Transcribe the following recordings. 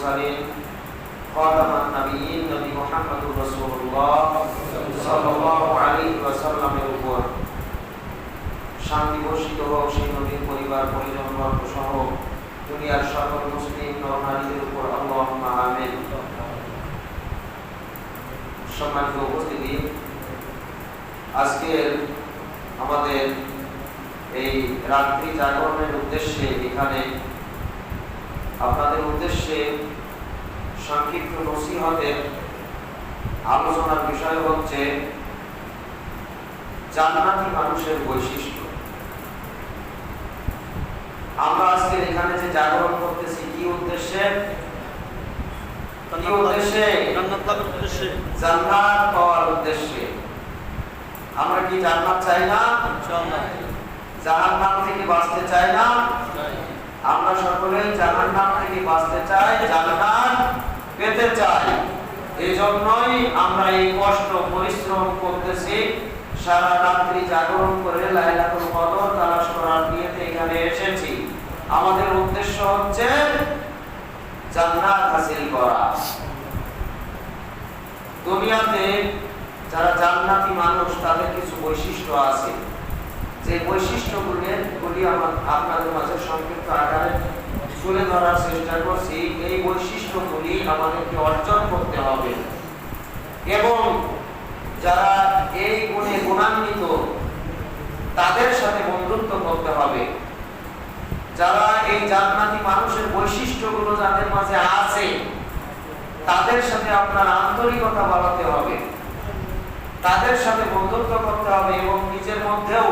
المرسلين خاتم النبيين نبي محمد رسول الله صلى الله عليه وسلم এর উপর শান্তি বর্ষিত হোক সেই নবীর পরিবার পরিজন বর্গ সহ দুনিয়ার সকল মুসলিম নরনারীদের উপর আল্লাহুম্মা আমিন। সম্মানিত উপস্থিতি, আজকের আমাদের এই রাত্রি জাগরণের উদ্দেশ্যে এখানে আপনাদের উদ্দেশ্যে সংক্ষিপ্ত নসিহতের আলোচনার বিষয় হচ্ছে জান্নাতি মানুষের বৈশিষ্ট্য। আমরা আজকে এখানে যে জাগরণ করতেছি কি উদ্দেশ্যে? জান্নাত পাওয়ার উদ্দেশ্যে। আমরা কি জান্নাত চাই না? জাহান্নাম থেকে বাঁচতে চাই না? আমরা সকলেই জাহান্নাম থেকে বাঁচতে চাই, জান্নাত পেতে চাই। এই জন্যই আমরা এই কষ্ট পরিশ্রম করতেছি, সারা রাত্রি জাগরণ করে লাইলাতুল কদর তালাশ করার নিয়তে এখানে এসেছি। আমাদের উদ্দেশ্য হচ্ছে জান্নাত হাসিল করা। দুনিয়াতে যারা জান্নাতি মানুষ তাদের কিছু বৈশিষ্ট্য আছে, যে বৈশিষ্ট্যগুলি আপনাদের মাঝে সংক্ষিপ্ত আকারে তুলে ধরার চেষ্টা করছি। এই বৈশিষ্ট্যগুলি আমাদেরকে অর্জন করতে হবে এবং যারা এই গুণে গুণান্বিত তাদের সাথে বন্ধুত্ব করতে হবে। যারা এই জান্নাতি মানুষের বৈশিষ্ট্যগুলো যাদের মাঝে আছে তাদের সাথে আপনার আন্তরিকতা বাড়াতে হবে, তাদের সাথে বন্ধুত্ব করতে হবে এবং নিজের মধ্যেও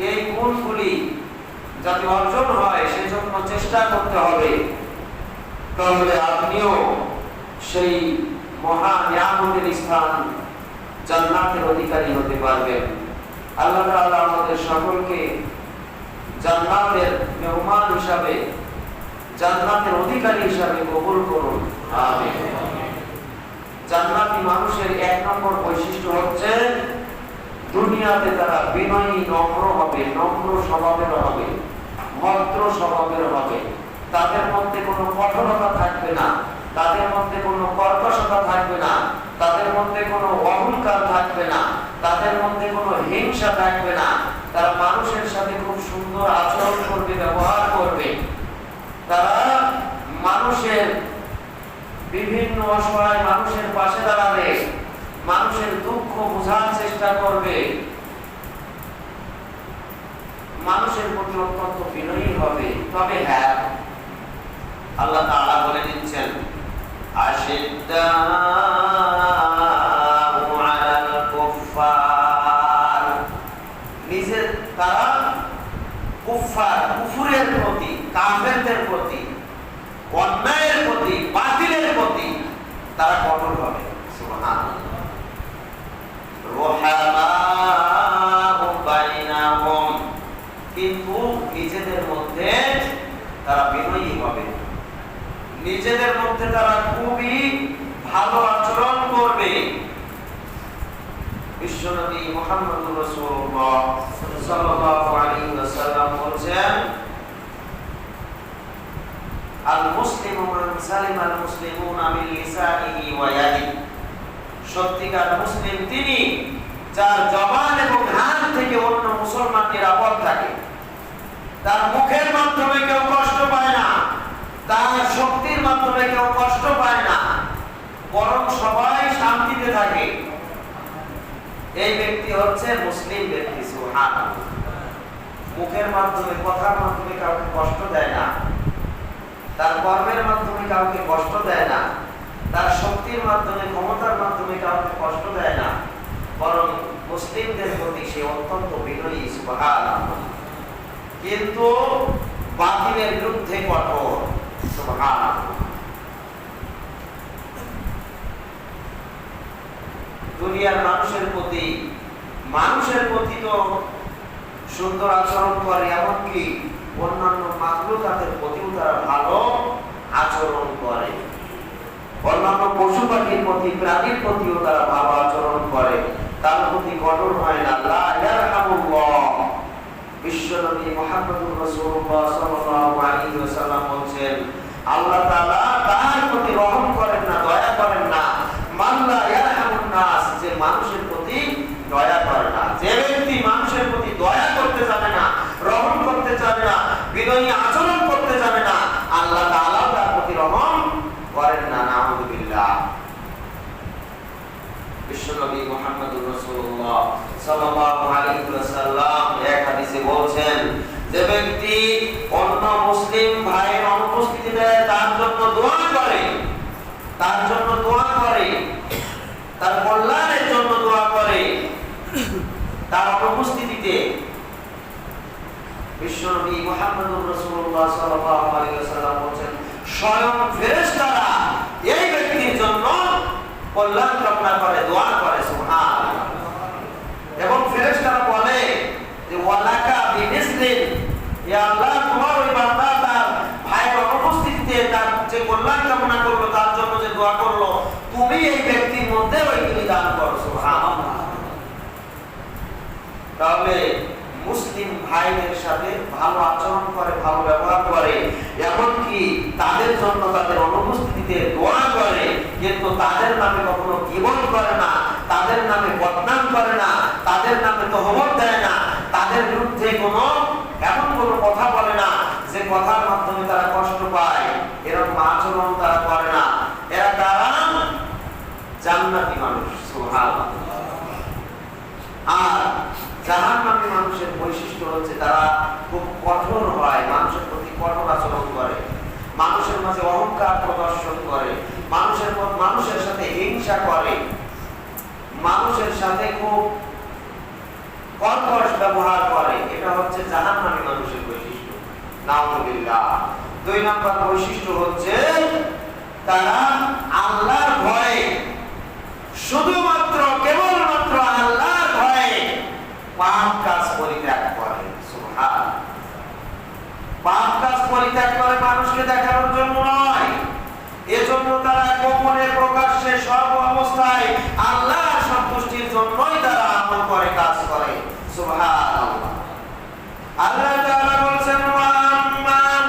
এই গুণগুলি যাতে অর্জন হয় সেজন্য চেষ্টা করতে হবে। তাহলে আপনিও সেই মহা নিয়ামতের স্থান জান্নাতের অধিকারী হতে পারবেন। আল্লাহ তাআলা আমাদের সকলকে জান্নাতের মেহমান হিসাবে, জান্নাতের অধিকারী হিসাবে কবুল করুন, আমিন। জান্নাতি মানুষের এক নম্বর বৈশিষ্ট্য হচ্ছে দুনিয়াতে তারা বিনয়ী নম্র হবে, নম্র স্বভাবের হবে, ভদ্র স্বভাবের হবে। তাদের মধ্যে কোনো কঠোরতা থাকবে না, তাদের মধ্যে কোনো কর্কশতা থাকবে না, তাদের মধ্যে কোনো অহংকার থাকবে না, তাদের মধ্যে কোনো হিংসা থাকবে না। তারা মানুষের সাথে খুব সুন্দর আচরণ করবে, ব্যবহার করবে। তারা মানুষের বিভিন্ন অসহায় মানুষের পাশে দাঁড়াবে, মানুষের দুঃখ বোঝার চেষ্টা করবে, মানুষের প্রতি অত্যন্ত বিনয়ী হবে। তবে হ্যাঁ, আল্লাহ তাআলা বলে দিচ্ছেন আশিদ্দাউ আলাল কুফফার, নিজে তারা কুফফার, কুফরের প্রতি, কাফেরদের প্রতি, অন্যায়ের প্রতি, বাতিলের প্রতি তারা কঠোর হবে। সুবহানাল্লাহ। রুহামাউ বাইনাহুম, কিন্তু নিজেদের মধ্যে তারা বিনয়ী হবে, নিজেদের মধ্যে তারা খুবই ভালো আচরণ করবে। বিশ্বনবী মুহাম্মদুর রাসূলুল্লাহ সাল্লাল্লাহু আলাইহি ওয়াসাল্লাম বলেছেন, আল মুসলিমু মান সালিমা আল মুসলিমুনা মিন লিসানিহি ওয়া ইয়াদিহি, সত্যিকার মুসলিম তিনি যার জবান এবং হাত থেকে অন্য মুসলমান নিরাপদ থাকে। তার মুখের মাধ্যমে কেউ কষ্ট পায় না, তার শক্তির মাধ্যমে কেউ কষ্ট পায় না, বরং সবাই শান্তিতে থাকে। এই ব্যক্তি হচ্ছে মুসলিম ব্যক্তি। সুবহানাল্লাহ। মুখের মাধ্যমে, কথার মাধ্যমে কাউকে কষ্ট দেয় না, তার কর্মের মাধ্যমে কাউকে কষ্ট দেয় না, তার শক্তির মাধ্যমে, ক্ষমতার মাধ্যমে কাউকে কষ্ট দেয় না, বরং মুসলিমদের প্রতি সে অত্যন্ত বিনয়ী। সুবহানাল্লাহ। কিন্তু বাতিলের বিরুদ্ধে কঠোর। সুবহানাল্লাহ। দুনিয়ার মানুষের প্রতি তো সুন্দর আচরণ করে, এমনকি অন্যান্য মাখলুকাতের প্রতিও তারা ভালো আচরণ করে। অন্যান্য পশু পাখির প্রতি, প্রাণীর প্রতিও তারা ভালো আচরণ করে, তার প্রতি কঠোর হয় না। লা ইয়ারহামুল্লাহ। বিশ্বনবী মুহাম্মদুর রাসূলুল্লাহ সাল্লাল্লাহু আলাইহি ওয়াসাল্লাম বলেন, আল্লাহ তাআলা তার প্রতি রহম করেন না, দয়া করেন না। মান লা ইয়ারহামুন নাস, যে মানুষের প্রতি দয়া করে না, যে ব্যক্তি মানুষের প্রতি দয়া করতে জানে না, রহম করতে জানে না, বিনয়ী আচরণ করতে জানে না, আল্লাহ তাআলা তার প্রতি রহম করেন না। নাউযুবিল্লাহ। বিশ্বনবী মুহাম্মদুর রাসূলুল্লাহ সাল্লাল্লাহু আলাইহি ওয়াসাল্লাম এক হাদিসে বলেন, যে ব্যক্তি অন্য মুসলিম ভাইয়ের অনুপস্থিতিতে তার জন্য দোয়া করে, তার জন্য দোয়া করে, তার কল্যাণের জন্য দোয়া করে, তার অনুপস্থিতিতে, বিশ্বনবী মুহাম্মদুর রাসূলুল্লাহ সাল্লাল্লাহু আলাইহি ওয়াসাল্লাম বলেন, স্বয়ং ফেরেশতারা এই ব্যক্তির জন্য কল্যাণ কামনা করে, দোয়া করে। সুবহানাল্লাহ। এবং ফেরেশতারা বলে যে ওয়ালাকা বিমিসলিন, ইয়া আল্লাহ, তোমার ওই বান্দা তার ভাইয়ের অনুপস্থিতিতে তার যে কল্যাণ কামনা করলো, তার জন্য যে দোয়া করলো, তুমি এই ব্যক্তির মধ্যে ওইগুলি দান করো। সুবহানাল্লাহ। তাহলে মুসলিম ভাইদের সাথে ভালো আচরণ করে, ভালো ব্যবহার করে, এমনকি তাদের জন্য তাদের অনুপস্থিতিতে দোয়া করে, কিন্তু তাদের নামে কখনো গীবত করে না, তাদের নামে বদনাম করে না, তাদের নামে তহমত দেয় না, তাদের বিরুদ্ধে কোনো এমন কোনো কথা বলে না যে কথার মাধ্যমে তারা কষ্ট পায়, এরকম আচরণ তারা করে না। এরা তারা জান্নাতি মানুষ। সুবহানাল্লাহ। আর জাহান্নামী মানুষের বৈশিষ্ট্য হচ্ছে তারা খুব কঠোর হয়, মানুষের প্রতি কঠোর আচরণ করে, মানুষের মাঝে অহংকার প্রদর্শন করে, মানুষের সাথে হিংসা করে, মানুষের সাথে খুব কর্কশ ব্যবহার করে। এটা হচ্ছে জাহান্নামী মানুষের বৈশিষ্ট্য। নাউযুবিল্লাহ। 2 নম্বর বৈশিষ্ট্য হচ্ছে তারা আল্লাহর ভয়ে, শুধুমাত্র কেবলমাত্র আল্লাহর ভয়ে পাপ কাজ পরিত্যাগ করে। সুবহানাল্লাহ। পাপ কাজ পরিত্যাগ করে মানুষকে দেখানোর জন্য নয়, এজন্য তারা গোপনে প্রকাশ্যে সর্ব অবস্থায় আল্লাহর সন্তুষ্টির জন্যই তারা আমল করে, কাজ করে। সুবহানাল্লাহ। আল্লাহ তাআলা বলেছেন, ওয়া আম্মান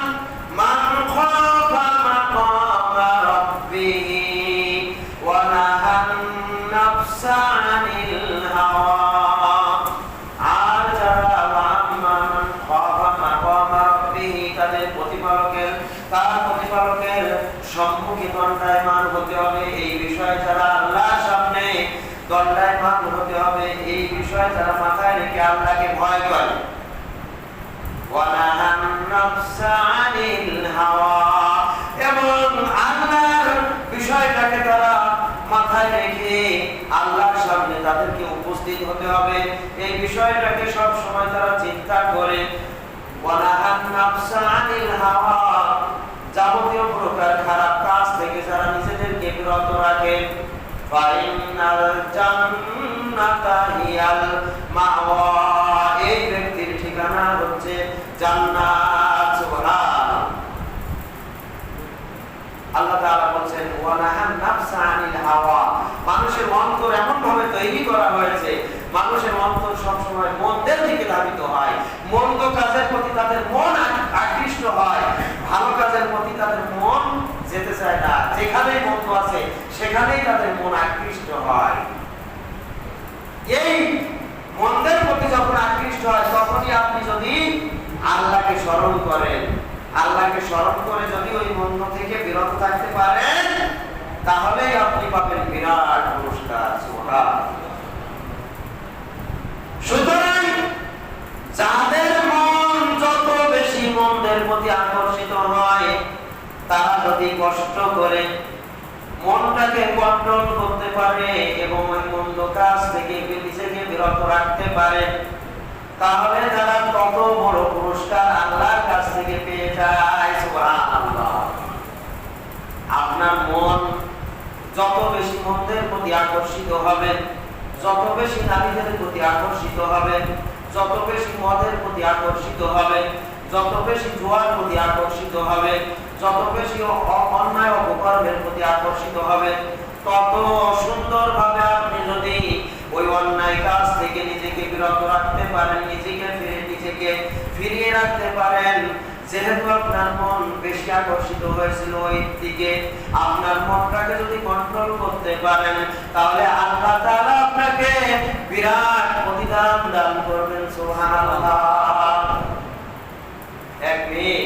মান খাফা মাকামা রাব্বিহি ওয়া নাহান নাফসা আনিল হাওয়া। প্রতিপালকের সম্মুখে দণ্ডায়মান হতে হবে, এই বিষয়ে যারা আল্লাহর সামনে দণ্ডায়মান হতে হবে, এই বিষয়ে যারা মাথায় রেখে আল্লাহকে ভয় করে। ওয়ানাহান নাফসা আনিল হাওয়া, এবং আল্লাহর বিষয়টাকে তারা মাথায় রেখে আল্লাহর সামনে তাদেরকে উপস্থিত হতে হবে, এই বিষয়টাকে সব সময় তারা চিন্তা করে। ওয়ানাহান নাফসা আনিল হাওয়া, যাবতীয় প্রকার খারাপ কাজ থেকে যারা নিজেদেরকে বিরত রাখে। ফাইনাল জান্নাতা হিয়াল মাওয়া, এই ব্যক্তির ঠিকানা হচ্ছে জান্নাত। সুবহানাল্লাহ। আল্লাহ তাআলা বলেন, ওয়া নাহান নাফসা আনিল হাওয়া, মানুষের অন্তর এমন ভাবে তৈরি করা হয়েছে, মানুষের অন্তর সব সময় মন্দের দিকে ধাবিত হয়, মন্দ কাজের প্রতি তাদের মন আকৃষ্ট হয়, ভালো কাজের প্রতি তাদের মন যেতে চায় না। যেখানেই মন্দ আছে সেখানেই তাদের মন আকৃষ্ট হয়। এই মন্দের প্রতি যখন আকৃষ্ট হয়, তখনই আপনি যদি আল্লাহকে স্মরণ করেন, আল্লাহকে স্মরণ করে যদি ওই মন্দ থেকে বিরত থাকতে পারেন, তাহলেই আপনি পাবেন বিরাট পুরস্কার। সুবহানাল্লাহ। সুতরাং যাদের মন যত বেশি মন্দের প্রতি আকর্ষিত হয়, তারা যদি কষ্ট করে মনটাকে কন্ট্রোল করতে পারে এবং ওই মন্দ কাজ থেকে নিজেকে বিরত রাখতে পারে, তাহলে তারা তত বড় পুরস্কার আল্লাহর কাছ থেকে পেয়ে যায়। সুবহানাল্লাহ। আপনার মন যত বেশি মন্দের প্রতি আকর্ষিত হবে, যত বেশি নারীদের প্রতি আকর্ষিত হবে, যত বেশি মদের প্রতি আকর্ষিত হবে, যত বেশি জুয়ার প্রতি আকর্ষিত হবে, যত বেশি অন্যায় অপকর্মের প্রতি আকর্ষিত হবে, তত সুন্দরভাবে আপনি যদি ওই অন্যায় কাজ থেকে নিজেকে বিরত রাখতে পারেন, নিজেকে ফিরিয়ে রাখতে পারেন, যেহেতু আপনার মন বেশি আকর্ষিত হয়েছিল ওই দিকে, আপনার মনটাকে যদি কন্ট্রোল করতে পারেন তাহলে আল্লাহ তাআলা আপনাকে বিরাট প্রতিদান দান করবেন। সুবহানাল্লাহ। এক মেয়ে,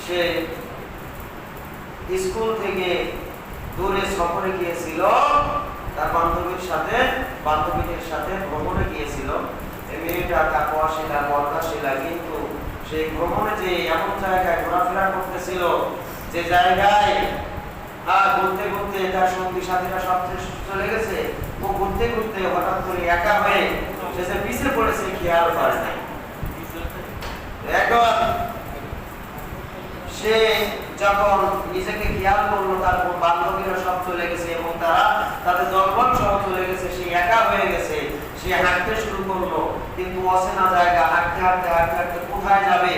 সে স্কুল থেকে দূরে সফরে গিয়েছিল, তার বান্ধবীদের সাথে ভ্রমণে গিয়েছিল। এই মেয়েটা তাকওয়াশীলা, পর্দাশীলা, কিন্তু সেই ভ্রমণে যে এমন জায়গায় ঘোরাফেরা করতেছিল যে জায়গায় ঘুরতে ঘুরতে তার সঙ্গী সাথীরা সব চলে গেছে, ও ঘুরতে ঘুরতে হঠাৎ করে একা হয়ে সে যে পিছিয়ে পড়েছে খেয়াল করে নাই। এখন সে যখন নিজেকে খেয়াল করলো তার বান্ধবীরা সব চলে গেছে এবং তারা তাদের দলবল সহ চলে গেছে, সে একা হয়ে গেছে। সে হাঁটতে শুরু করলো, কিন্তু অচেনা জায়গা, হাঁটতে হাঁটতে হাঁটতে হাঁটতে কোথায় যাবে,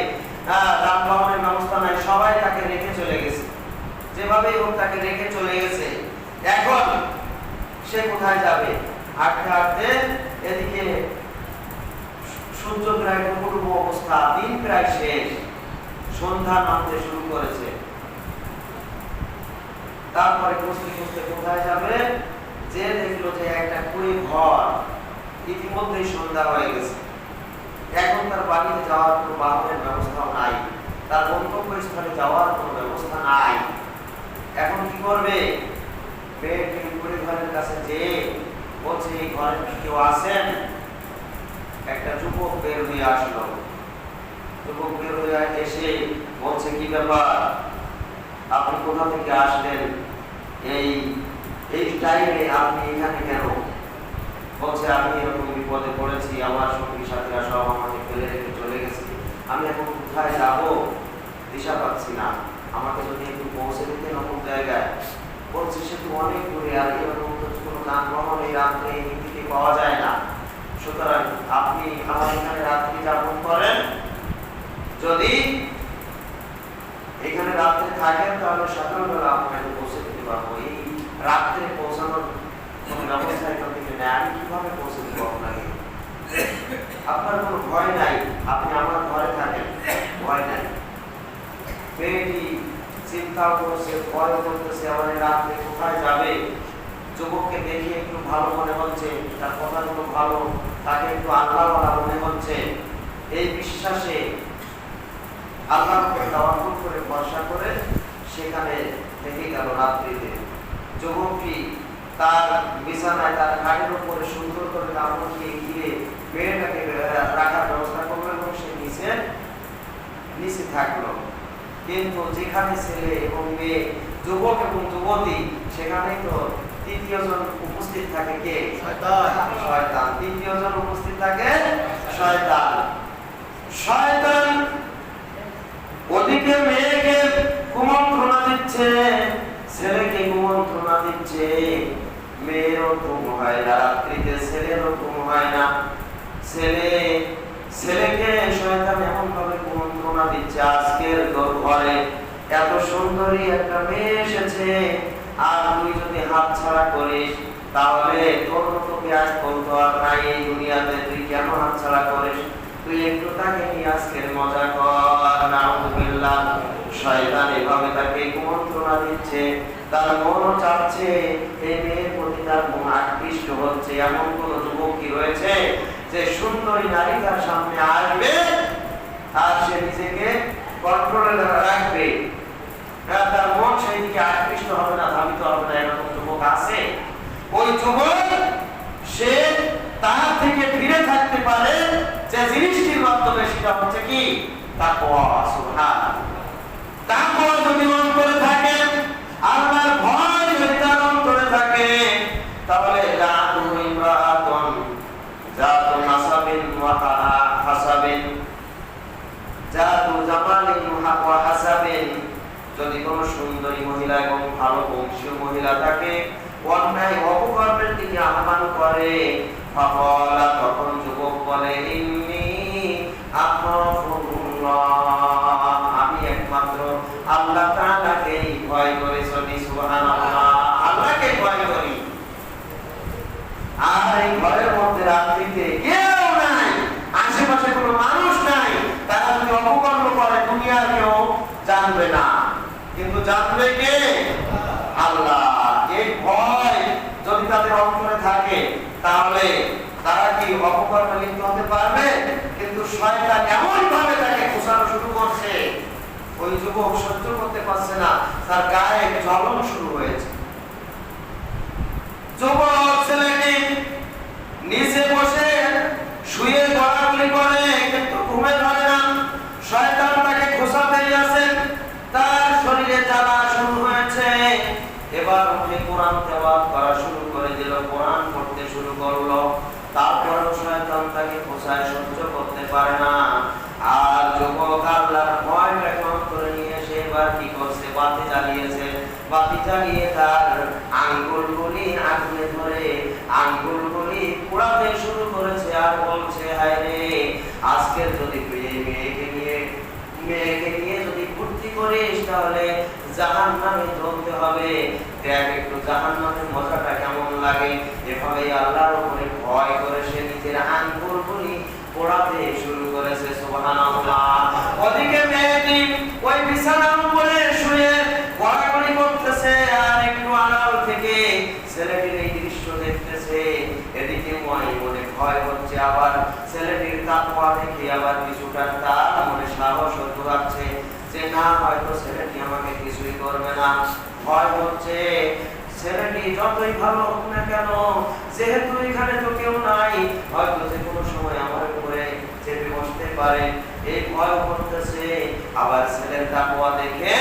যানবাহনের ব্যবস্থা নাই, সবাই তাকে রেখে চলে গেছে, যেভাবেই হোক তাকে রেখে চলে গেছে। এখন সে কোথায় যাবে? হাঁটতে হাঁটতে এদিকে সূর্য প্রায় ডুবো অবস্থা, দিন প্রায় শেষ, সন্ধ্যা নামতে শুরু করেছে। তারপরে খুঁজতে খুঁজতে কোথায় যাবে, যে দেখলো যে একটা কুড়ি ঘর, ইতিমধ্যেই সন্ধ্যা হয়ে গেছে। এখন তার বাড়িতে যাওয়ার কোনো বাহনের ব্যবস্থাও নাই, তার গন্তব্যস্থলে যাওয়ার কোনো ব্যবস্থা নাই। এখন কি করবে? মেয়েটি কুড়ি ঘরের কাছে যেয়ে বলছে, এই ঘরে কেউ আছেন? একটা যুবক বের হয়ে আসলো। যুবক বের হয়ে এসে বলছে, কি ব্যাপার, আপনি কোথা থেকে আসলেন? এই টাইমে আপনি এখানে কেন? বলছে, আমি এরকম বিপদে পড়েছি, আমার সঙ্গী সাথীরা সব আমাকে ফেলে রেখে চলে গেছে, আমি এখন কোথায় যাব দিশা পাচ্ছি না, আমাকে যদি একটু পৌঁছে দিতে নতুন জায়গায়। বলছে, সে তো অনেক দূরে, আর এরকম কোনো যানবাহন এই রাত্রে এই দিকে পাওয়া যায় না, সুতরাং আপনি আমার এখানে রাত্রি যাপন করেন, যদি এখানে রাত্রে থাকেন তাহলে সকালবেলা আপনাকে পৌঁছে দিতে পারবো। এই রাত্রে পৌঁছানোর কোনো ব্যবস্থা এখান থেকে নেই, আমি কিভাবে পৌঁছে দেবো আপনাকে? আপনার কোনো ভয় নাই, আপনি আমার ঘরে থাকেন, ভয় নাই। মেয়েটি চিন্তা করছে, ভয় করতেছে, আমার রাত্রে কোথায় যাবে? যুবককে দেখে একটু ভালো মনে হচ্ছে, তার কথাগুলো ভালো, তাকে একটু আল্লাহওয়ালা মনে হচ্ছে। এই বিশ্বাসে আল্লাহর উপরে তাওয়াক্কুল করে ভরসা করে সেখানে থেকে গেল রাত্রিতে। যুবকটি তার বিছানায়, তার খাটের উপরে সুন্দর করে কাপড়কে ঘিরে মেয়েটাকে রাখার ব্যবস্থা করলো এবং সে নিচে থাকলো। কিন্তু যেখানে ছেলে এবং মেয়ে, যুবক এবং যুবতী, সেখানে তো তৃতীয় জন উপস্থিত থাকে, কে? শয়তান। তৃতীয় জন উপস্থিত থাকে শয়তান। শয়তান ওদিকে মেয়েকে কুমন্ত্রণা দিচ্ছে, ছেলেকে কুমন্ত্রণা দিচ্ছে। মেয়েরও ঘুম হয় না রাত্রিতে, ছেলেরও ঘুম হয় না। ছেলেকে শয়তান এমন ভাবে কুমন্ত্রণা দিচ্ছে, আজকের তোর ঘরে এত সুন্দরী একটা মেয়ে এসেছে, আর তুই যদি হাত ছাড়া করিস তাহলে তোর মতো পেঁয়াজ বলতো আর নাই এই দুনিয়াতে, তুই কেন হাত ছাড়া করিস? তুই একটু তাকে নিয়ে আজকের মজা কর। নাউযুবিল্লাহ। শয়তান এভাবে তাকে কুমন্ত্রণা দিচ্ছে, তার মনও চাচ্ছে, এই মেয়ের প্রতি তার মন আকৃষ্ট হচ্ছে। এমন কোন যুবক কি রয়েছে যে সুন্দরী নারী তার সামনে আসবে আর সে নিজেকে কন্ট্রোলে রাখবে, তার মন সেই দিকে আকৃষ্ট হবে না, ধাবিত হবে না? এরকম যুবক আছে? ওই যুবক সে তার থেকে ফিরে থাকতে পারে যে জিনিসটির মাধ্যমে, সেটা হচ্ছে কি? তাকওয়া। সুবহানাল্লাহ। তাকওয়া যদি অন্তরে থাকে, আল্লাহর ভয় যদি তার অন্তরে থাকে, তাহলে জাতু ইমরাতুন জাতু নাসাবিন ওয়া হাসাবিন জাতু জামালিন ওয়া হাসাবিন, যদি কোন সুন্দরী মহিলা এবং ভালো বংশীয় মহিলা থাকে, অন্যায় অপকর্মের দিকে আহ্বান করে, ফাকালা, তখন যুবক বলে, ইন্নী আখাফুল্লাহ, আমি একমাত্র আল্লাহ তাআলাকেই ভয় করি। সুবহানাল্লাহ। আল্লাহকে ভয় করি। আর এই ঘরের মধ্যে রাত্রিতে কেউ নাই, আশেপাশে কোনো মানুষ নাই, তারা যদি অপকর্ম করে জানবে কে? আল্লাহ। এই ভয় যদি তাদের অন্তরে থাকে তাহলে তারা কি অপকর্মে লিপ্ত হতে পারবে? কিন্তু শয়তান এমন ভাবে তাকে খোঁচানো শুরু করছে, ওই যুবক সহ্য করতে পারছে না, তার গায়ে জ্বলন শুরু হয়েছে। যুবক ছেলেটি নিচে বসে শুয়ে গড়াগড়ি করে, কিন্তু ঘুমে ধরে না। শয়তান তাকে খোঁচাতেই আছে, তার শরীরে জ্বালা শুরু হয়েছে। এবার উঠে কোরআন তেলাওয়াত করা শুরু করে দিল, কোরআন পড়তে শুরু করলো। তারপরেও শয়তান তাকে খোঁচায় সহ্য করতে পারে না। আর যুবক আল্লাহর ভয়টাকে অন্তরে নিয়ে সে এবার কি করছে? বাতি জ্বালিয়েছে। বাতি জ্বালিয়ে তার আঙ্গুলগুলি আগুনে ধরে আঙ্গুলগুলি পোড়াতে শুরু করেছে। আর বলছে, হায় রে, আজকের যদি মেয়েকে নিয়ে যদি ফুর্তি করিস তাহলে জাহান্নামে জ্বলতে হবে। দেখ একটু জাহান্নামের মজাটা কেমন লাগে। এভাবেই আল্লাহর উপরে ভয় করে সে নিজের আঙ্গুলগুলি পোড়াতে শুরু করেছে। সুবহানাল্লাহ। ওদিকে মেয়েটি ওই বিছানার উপরে শুয়ে গড়াগড়ি করতেছে, আর একটু আড়াল থেকে ছেলেটির এই দৃশ্য দেখতেছে। এদিকে মনে ভয় হচ্ছে, আবার ছেলেটির তাকওয়া দেখে আবার কিছুটা তার মনে সাহস জোগাচ্ছে যে না, হয়তো ছেলেটি আমাকে কিছুই করবে না। ভয় হচ্ছে ছেলেটি যতই ভালো হোক না কেন, যেহেতু এখানে তো কেউ নাই, হয়তো যে কোনো সময় আমার উপরে চেপে বসতে পারে, এই ভয় করতেছে। আবার ছেলের তাকওয়া দেখে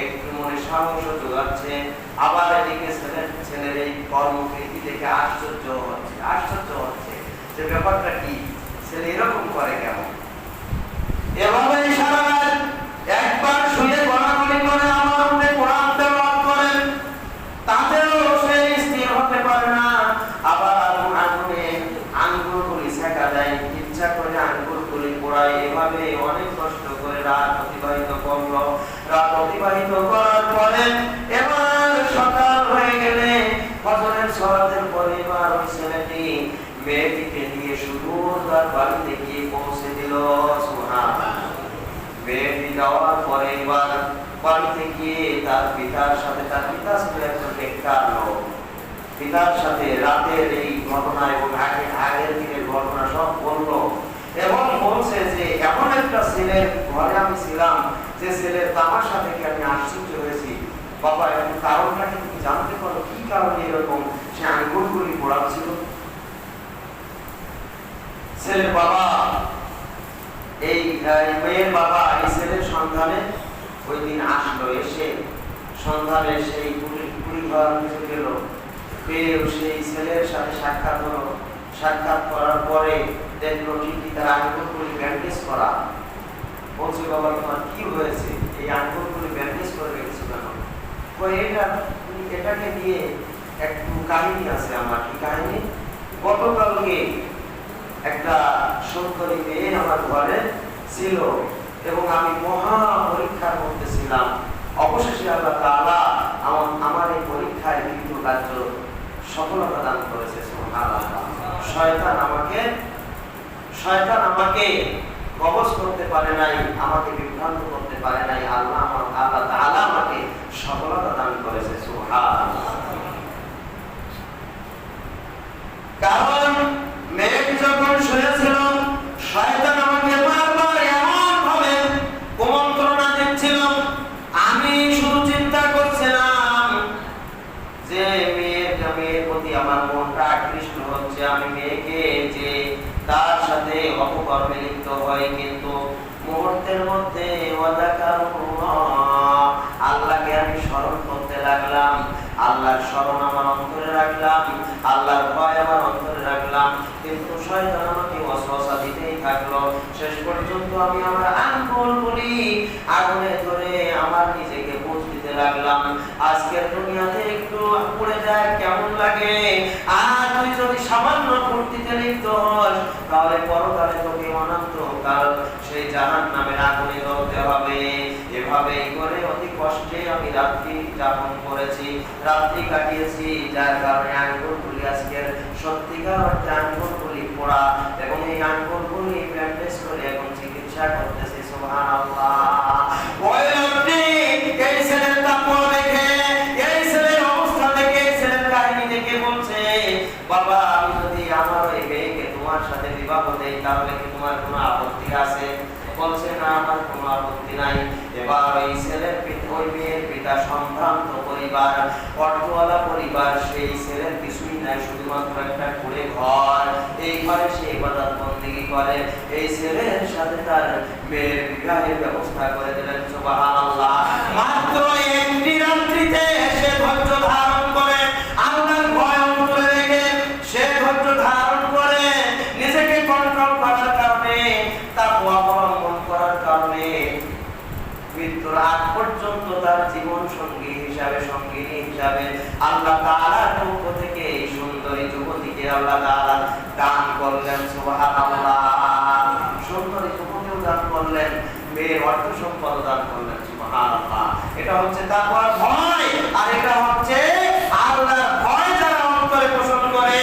একটু মনে সাহস জোগাচ্ছে। আবার এদিকে ছেলের এই কর্মকীর্তি দেখে আশ্চর্য হচ্ছে যে ব্যাপারটা কি, ছেলে এরকম করে কেন? এভাবে সারা রাত একবার শুয়ে গড়াগড়ি করে আমার উপরে কোরআন তেলাওয়াত করেন, তাতেও সে স্থির হতে পারে না। আবার আগুনে আঙ্গুলগুলি সেঁকা দেয়, ইচ্ছা করে আঙ্গুলগুলি পোড়ায়। এভাবে অনেক কষ্ট করে রাত অতিবাহিত করলো। রাত অতিবাহিত করার পরে এবার সকাল হয়ে গেলে ফজরের সালাতের পরে এবার ওই ছেলেটি মেয়েটিকে নিয়ে সুদূর তার বাড়িতে গিয়ে পৌঁছে দিল। সুবহানাল্লাহ। মেয়েটি যাওয়ার পরে এবার বাড়িতে গিয়ে তার পিতার সাথে, তার পিতা ছিল একজন বেকার লোক, পিতার সাথে রাতের এই ঘটনা এবং আগের দিনের ঘটনা সব বললো এবং বলছে যে এমন একটা ছেলের ঘরে আমি ছিলাম যে ছেলের তামাশা থেকে আমি আশ্চর্য হয়েছি। বাবা, এখন কারণটা কি তুমি জানতে পারো? কি কারণে এরকম সে আঙ্গুলগুলি পোড়াচ্ছিল? ছেলের বাবা, এই মেয়ের বাবা এই ছেলের সন্ধানে ওই দিন আসলো। এসে সন্ধানে সেই কুড়ি ঘর কিছু গেল, পেয়েও সেই ছেলের সাথে সাক্ষাৎ হলো। সাক্ষাৎ করার পরে দেখলো ঠিকই তার আঙ্গুলগুলি ব্যান্ডেজ করা। বলছে, বাবা তোমার কি হয়েছে? এই আঙ্গুলগুলি ব্যান্ডেজ করে রেখেছো কেন? এটাকে দিয়ে একটু কাহিনী আছে আমার। কি কাহিনী? গতকালকে একটা সুন্দরী মেয়ে আমার ঘরে ছিল এবং আমি মহা পরীক্ষার মধ্যে ছিলাম। অবশেষে আল্লাহ তাআলা আমার এই পরীক্ষায় কৃত কার্য সফলতা দান করেছে। সুবহানাল্লাহ। শয়তান আমাকে কবজ করতে পারে নাই, আমাকে বিভ্রান্ত করতে পারে নাই। আল্লাহ তাআলা আমাকে সফলতা দান করেছে। সুবহানাল্লাহ। কারণ মেয়েটি যখন শুয়েছিল, শয়তান আমাকে বারবার এমন ভাবে কুমন্ত্রণা দিচ্ছিল। আমি শুধু চিন্তা করছিলাম যে মেয়ের প্রতি আমার মনটা আকৃষ্ট হচ্ছে, আমি মেয়েকে যে তার সাথে অপকর্মে লিপ্ত হয়। কিন্তু মুহূর্তের মধ্যে আল্লাহকে আমি স্মরণ করতে লাগলাম, আল্লাহর স্মরণ আমার অন্তরে রাখলাম, আল্লাহর ভয় আমার অন্তরে রাখলাম। কিন্তু শয়তান আমাকে ওয়াসওয়াসা দিতেই থাকলো। শেষ পর্যন্ত আমি আমার আঙ্গুলগুলি আগুনে ধরে আমার নিজেকে বুঝ দিতে লাগলাম, আজকের দুনিয়াতে একটু পড়ে যায় কেমন লাগে। আর তুই যদি সামান্য ফুর্তিতে লিপ্ত হস তাহলে পরকালে তোকে অনন্তকাল সেই জাহান্নামের আগুনে জ্বলতে হবে। এভাবেই করে অতি কষ্টে আমি রাত্রি যাপন করেছি, রাত্রি কাটিয়েছি, যার কারণে আঙ্গুলগুলি আজকের সত্যিকার অর্থে আঙ্গুলগুলি পোড়া এবং এই আঙ্গুলগুলি ব্যান্ডেজ করে এখন চিকিৎসা করতেছি। সুবহানাল্লাহ। ওই লোকটি এই ছেলের তাহলে কি তোমার কোনো আপত্তি আছে? বলছে না, আমার কোনো আপত্তি নাই। এবার ওই ছেলের ওই মেয়ের পিতা সম্ভ্রান্ত পরিবার, অর্থওয়ালা পরিবার, সেই ছেলের কিছুই নাই, শুধুমাত্র একটা কুড়ে ঘর। এই ঘরে সে ইবাদত বন্দেগী করে। এই ছেলের সাথে তার মেয়ের বিবাহের ব্যবস্থা করে দিলেন। সুবহানাল্লাহ। মাত্র একটি রাত্রিতে সে ধৈর্য ধারণ করে, আল্লাহর ভয় অন্তরে রেখে সে ধৈর্য ধারণ করে, নিজেকে কন্ট্রোল করার কারণে, তাকওয়া অবলম্বন করার কারণে মৃত্যুর আগ পর্যন্ত তার জীবন সঙ্গী হিসাবে, সঙ্গিনী হিসাবে আল্লাহ তাআলার পক্ষ থেকে এই সুন্দরী যুবতীকে আল্লাহ তাআলা দান করলেন। সুবহানাল্লাহ। সুন্দরী যুবতীও দান করলেন, মেয়ের অর্থ সম্পদ দান করলেন। সুবহানাল্লাহ। এটা হচ্ছে তাকওয়ার ভয়, আর এটা হচ্ছে আল্লাহর ভয় যারা অন্তরে পোষণ করে,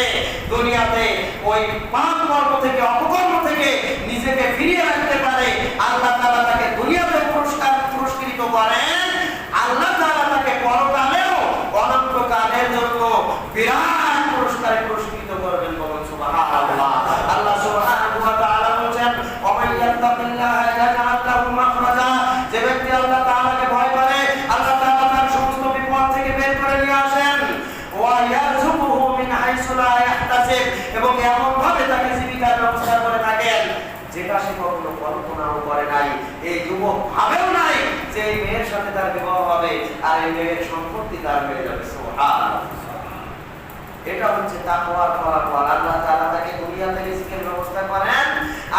দুনিয়াতে ওই পাপ কর্ম থেকে, অপকর্ম থেকে নিজেকে ফিরিয়ে রাখতে পারে, আল্লাহ তাআলা তাকে দুনিয়াতে পুরস্কৃত করেন, আল্লাহ তাআলা তাকে পরকালেও অনন্তকালের জন্য বিরাট পুরস্কারে পুরস্কৃত করবেন। বলুন সুবহানাল্লাহ। আল্লাহ সুবহানাহু ওয়া তাআলা বলেন, ওয়া ইয়াত্তাকিল্লাহা ইয়াজআল লাহু মাখরাজা। যে ব্যক্তি আল্লাহ তাআলাকে ভয় করে, আল্লাহ তাআলা তার সমস্ত বিপদ থেকে বের করে নিয়ে আসেন। ওয়া ইয়ারযুকুহু মিন হাইসু লা ইয়াহতাসিব। এবং এমন ভাবে তাকে জীবিকার ব্যবস্থা করে থাকেন যেটা সে কখনো কল্পনাও করে নাই। এই যুবক ভাবেও নাই যে এই মেয়ের সাথে তার বিবাহ হবে আর এই মেয়ের সম্পত্তি তার হয়ে যাবে। সুবহানাল্লাহ। এটা হচ্ছে তাকওয়ার ফলাফল। আল্লাহ তাআলা তাকে দুনিয়াতে রিজিকের ব্যবস্থা করেন,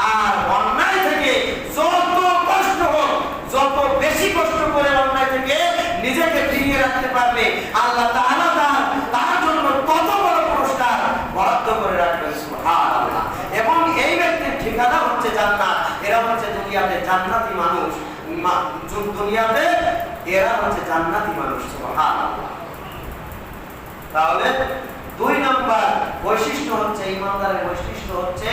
আর অন্যায় থেকে যত কষ্ট হোক, যত বেশি কষ্ট করে অন্যায় থেকে নিজেকে ফিরিয়ে রাখতে পারবে, আল্লাহ তাআলা তার জন্য তত বড় পুরস্কার বরাদ্দ করে রাখবেন। সুবহানাল্লাহ। এবং এই ব্যক্তির ঠিকানা হচ্ছে জান্নাত। এরা হচ্ছে দুনিয়াতে জান্নাতি মানুষ, দুনিয়াতে এরা হচ্ছে জান্নাতি মানুষ। সুবহানাল্লাহ। তাহলে 2 নম্বর বৈশিষ্ট্য হচ্ছে, ইমানদারের বৈশিষ্ট্য হচ্ছে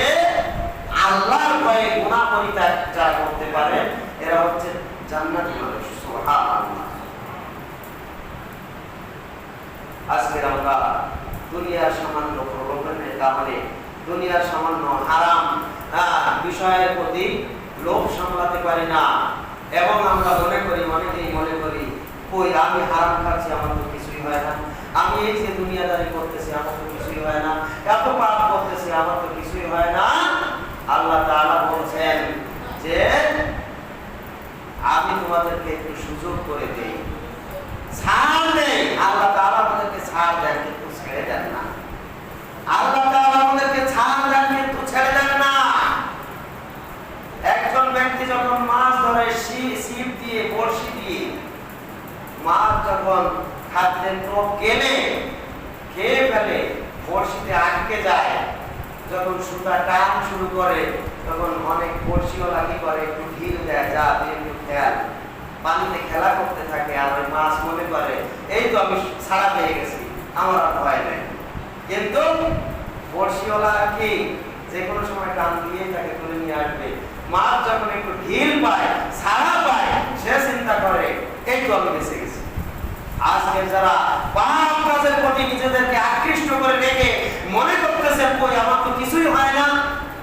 আল্লাহর ভয়ে গুনাহ পরিত্যাগ যারা করতে পারে, এরা হচ্ছে জান্নাতি মানুষ। সুবহানাল্লাহ। আজকে আমরা দুনিয়ার সামান্য প্রলোভনের কারণে, দুনিয়ার সামান্য হারাম বিষয়ের প্রতি লোভ সামলাতে পারি না, এবং আমরা মনে করি, অনেকেই মনে করি, কই আমি হারাম খাচ্ছি, আমার তো কিছুই হয় না, আমি এই যে দুনিয়াদারি করতেছি, আমার তো কিছুই হয় না, এত পাপ করতেছি, আমার তো কিছুই হয় না। আল্লাহ তাআলা বলছেন যে আমি তোমাদেরকে একটু সুযোগ করে দেই, ছাড় দেই। আল্লাহ তাআলা আমাদেরকে ছাড় দেন, কিন্তু ছেড়ে দেন না। আল্লাহ তাআলা আমাদেরকে ছাড় দেন, কিন্তু ছেড়ে দেন না। একজন ব্যক্তি যখন মাছ ধরে ছিপ দিয়ে, বড়শি দিয়ে, মাছ যখন খাদ্যের টোপ কেনে খেয়ে ফেলে, বড়শিতে আটকে যায়, যখন সুতা টান শুরু করে, তখন অনেক বড়শিওয়ালা কি করে, একটু ঢিল দেয়, যা দিয়ে একটু খেয়াল, পানিতে খেলা করতে থাকে। আর ওই মাছ মনে করে এই তো আমি ছাড়া পেয়ে গেছি, আমার আর ভয় নেই। কিন্তু বড়শিওয়ালা কি যে কোনো সময় টান দিয়ে তাকে তুলে নিয়ে আসবে। মাছ যখন একটু ঢিল পায়, ছাড়া পায়, সে চিন্তা করে এই তো আমি বেঁচে গেছি। আজকে যারা পাপ কাজের প্রতি নিজেদেরকে আকৃষ্ট করে রেখে মনে করতেছে কই আমার তো কিছুই হয় না,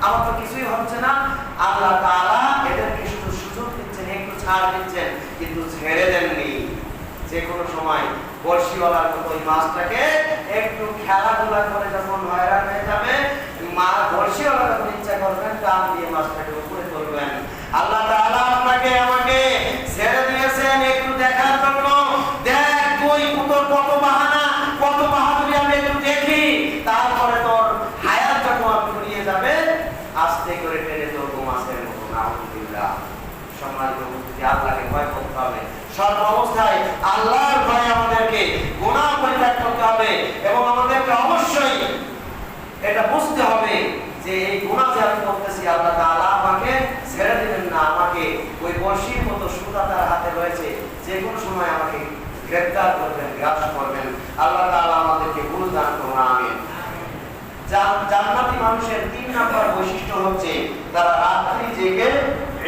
আমার তো কিছুই হচ্ছে না, আল্লাহ তাআলা এদেরকে শুধু সুযোগ দিচ্ছেন, একটু ছাড় দিচ্ছেন, কিন্তু ছেড়ে দেননি। যে কোনো সময় বড়শিওয়ালার মতো ওই মাছটাকে একটু খেলাধুলা করে যখন হয়রান হয়ে যাবে, বড়শিওয়ালা যখন ইচ্ছা করবেন, টান দিয়ে মাছটাকে উপরে তুলবেন। আল্লাহ তাআলা আপনাকে আমাকে ছেড়ে দিয়েছেন একটু দেখার জন্য। দেখ তুই তোর কত বাহানা, কত বাহাদুরি আমি একটু দেখি, তারপরে তোর হায়াত যখন ফুরিয়ে যাবে, আস্তে করে টেনে তোর মাছের মতো। নাউযুবিল্লাহ। সম্মানিত উপস্থিতি, আল্লাহকে ভয় করতে হবে সর্ব অবস্থায়। আল্লাহর ভয়ে আমাদেরকে গুনাহ পরিত্যাগ করতে হবে, এবং আমাদেরকে অবশ্যই এটা বুঝতে হবে যে এই গুনাহ যে আমি করতেছি, আল্লাহ তাআলা আমাকে ছেড়ে দিবেন না। আমাকে ওই বড়শির মতো সুতা তার হাতে রয়েছে, যে কোনো সময় আমাকে গ্রেফতার করবেন, গ্রাস করবেন। আল্লাহ তাআলা আমাদেরকে ভুল দান করুন। আমিন। জান্নাতি মানুষের 3 নম্বর বৈশিষ্ট্য হচ্ছে তারা রাত্রি জেগে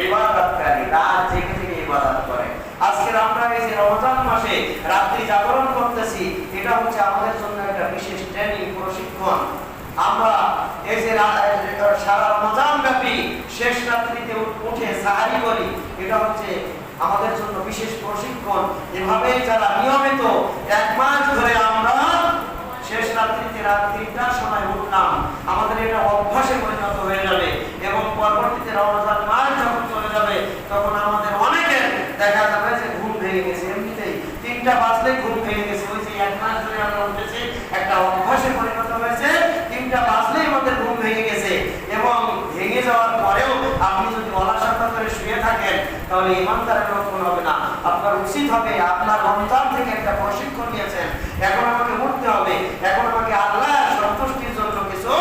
ইবাদতকারী, রাত জেগে থেকে ইবাদত করে। আজকে আমরা এই যে রমজান মাসে রাত্রি জাগরণ করতেছি, এটা হচ্ছে আমাদের জন্য একটা বিশেষ ট্রেনিং, প্রশিক্ষণ। আমরা এই যে সারা রমজান ব্যাপী সাহারি করি, এটা হচ্ছে আমাদের জন্য বিশেষ প্রশিক্ষণ। এভাবে যারা নিয়মিত 1 মাস ধরে আমরা শেষ রাত্রিতে রাত 3টার সময় উঠলাম, আমাদের এটা অভ্যাসে পরিণত হয়ে যাবে এবং পরবর্তীতে রমজান মাস যখন চলে যাবে তখন আমাদের অনেকের দেখা যাবে যে ঘুম ভেঙে গেছে, এমনিতেই 3টা বাজলেই ঘুম ভেঙে গেছে। ওই যে 1 মাস ধরে আমরা উঠেছি, একটা অভ্যাসে পরিণত হয়েছে, 3টা বাজলেই আমাদের ঘুম ভেঙে গেছে। এবং ভেঙে যাওয়ার পরেও আপনি যদি অলসতা করে শুয়ে থাকেন তাহলে ইমানদারের লক্ষণ হবে না। আপনার উচিত হবে, আপনার রমজান থেকে একটা প্রশিক্ষণ নিয়েছেন, এখন আমাকে উঠতে হবে, এখন আমাকে আল্লাহর সন্তুষ্টির জন্য কিছু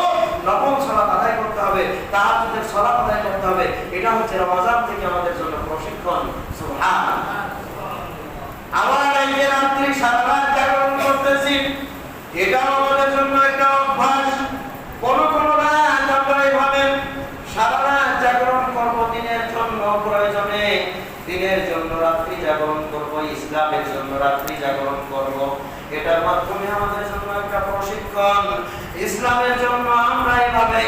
নফল সালাত আদায় করতে হবে, তাহাজ্জুদের সালাত আদায় করতে হবে। এটা হচ্ছে রমজান থেকে আমাদের জন্য প্রশিক্ষণ। সুবহানাল্লাহ। আমরা এই যে রাত্রি সারা রাত জাগরণ করতেছি, এটাও আমাদের জন্য একটা অভ্যাস। কোন রাত আমরা এইভাবে সারা রাত জাগরণ করব, দিনের জন্য প্রয়োজনে দিনের জন্য রাত্রি জাগরণ করব, ইসলামের জন্য রাত্রি জাগরণ করব। এটার মাধ্যমে আমাদের জন্য একটা প্রশিক্ষণ। ইসলামের জন্য আমরা এইভাবে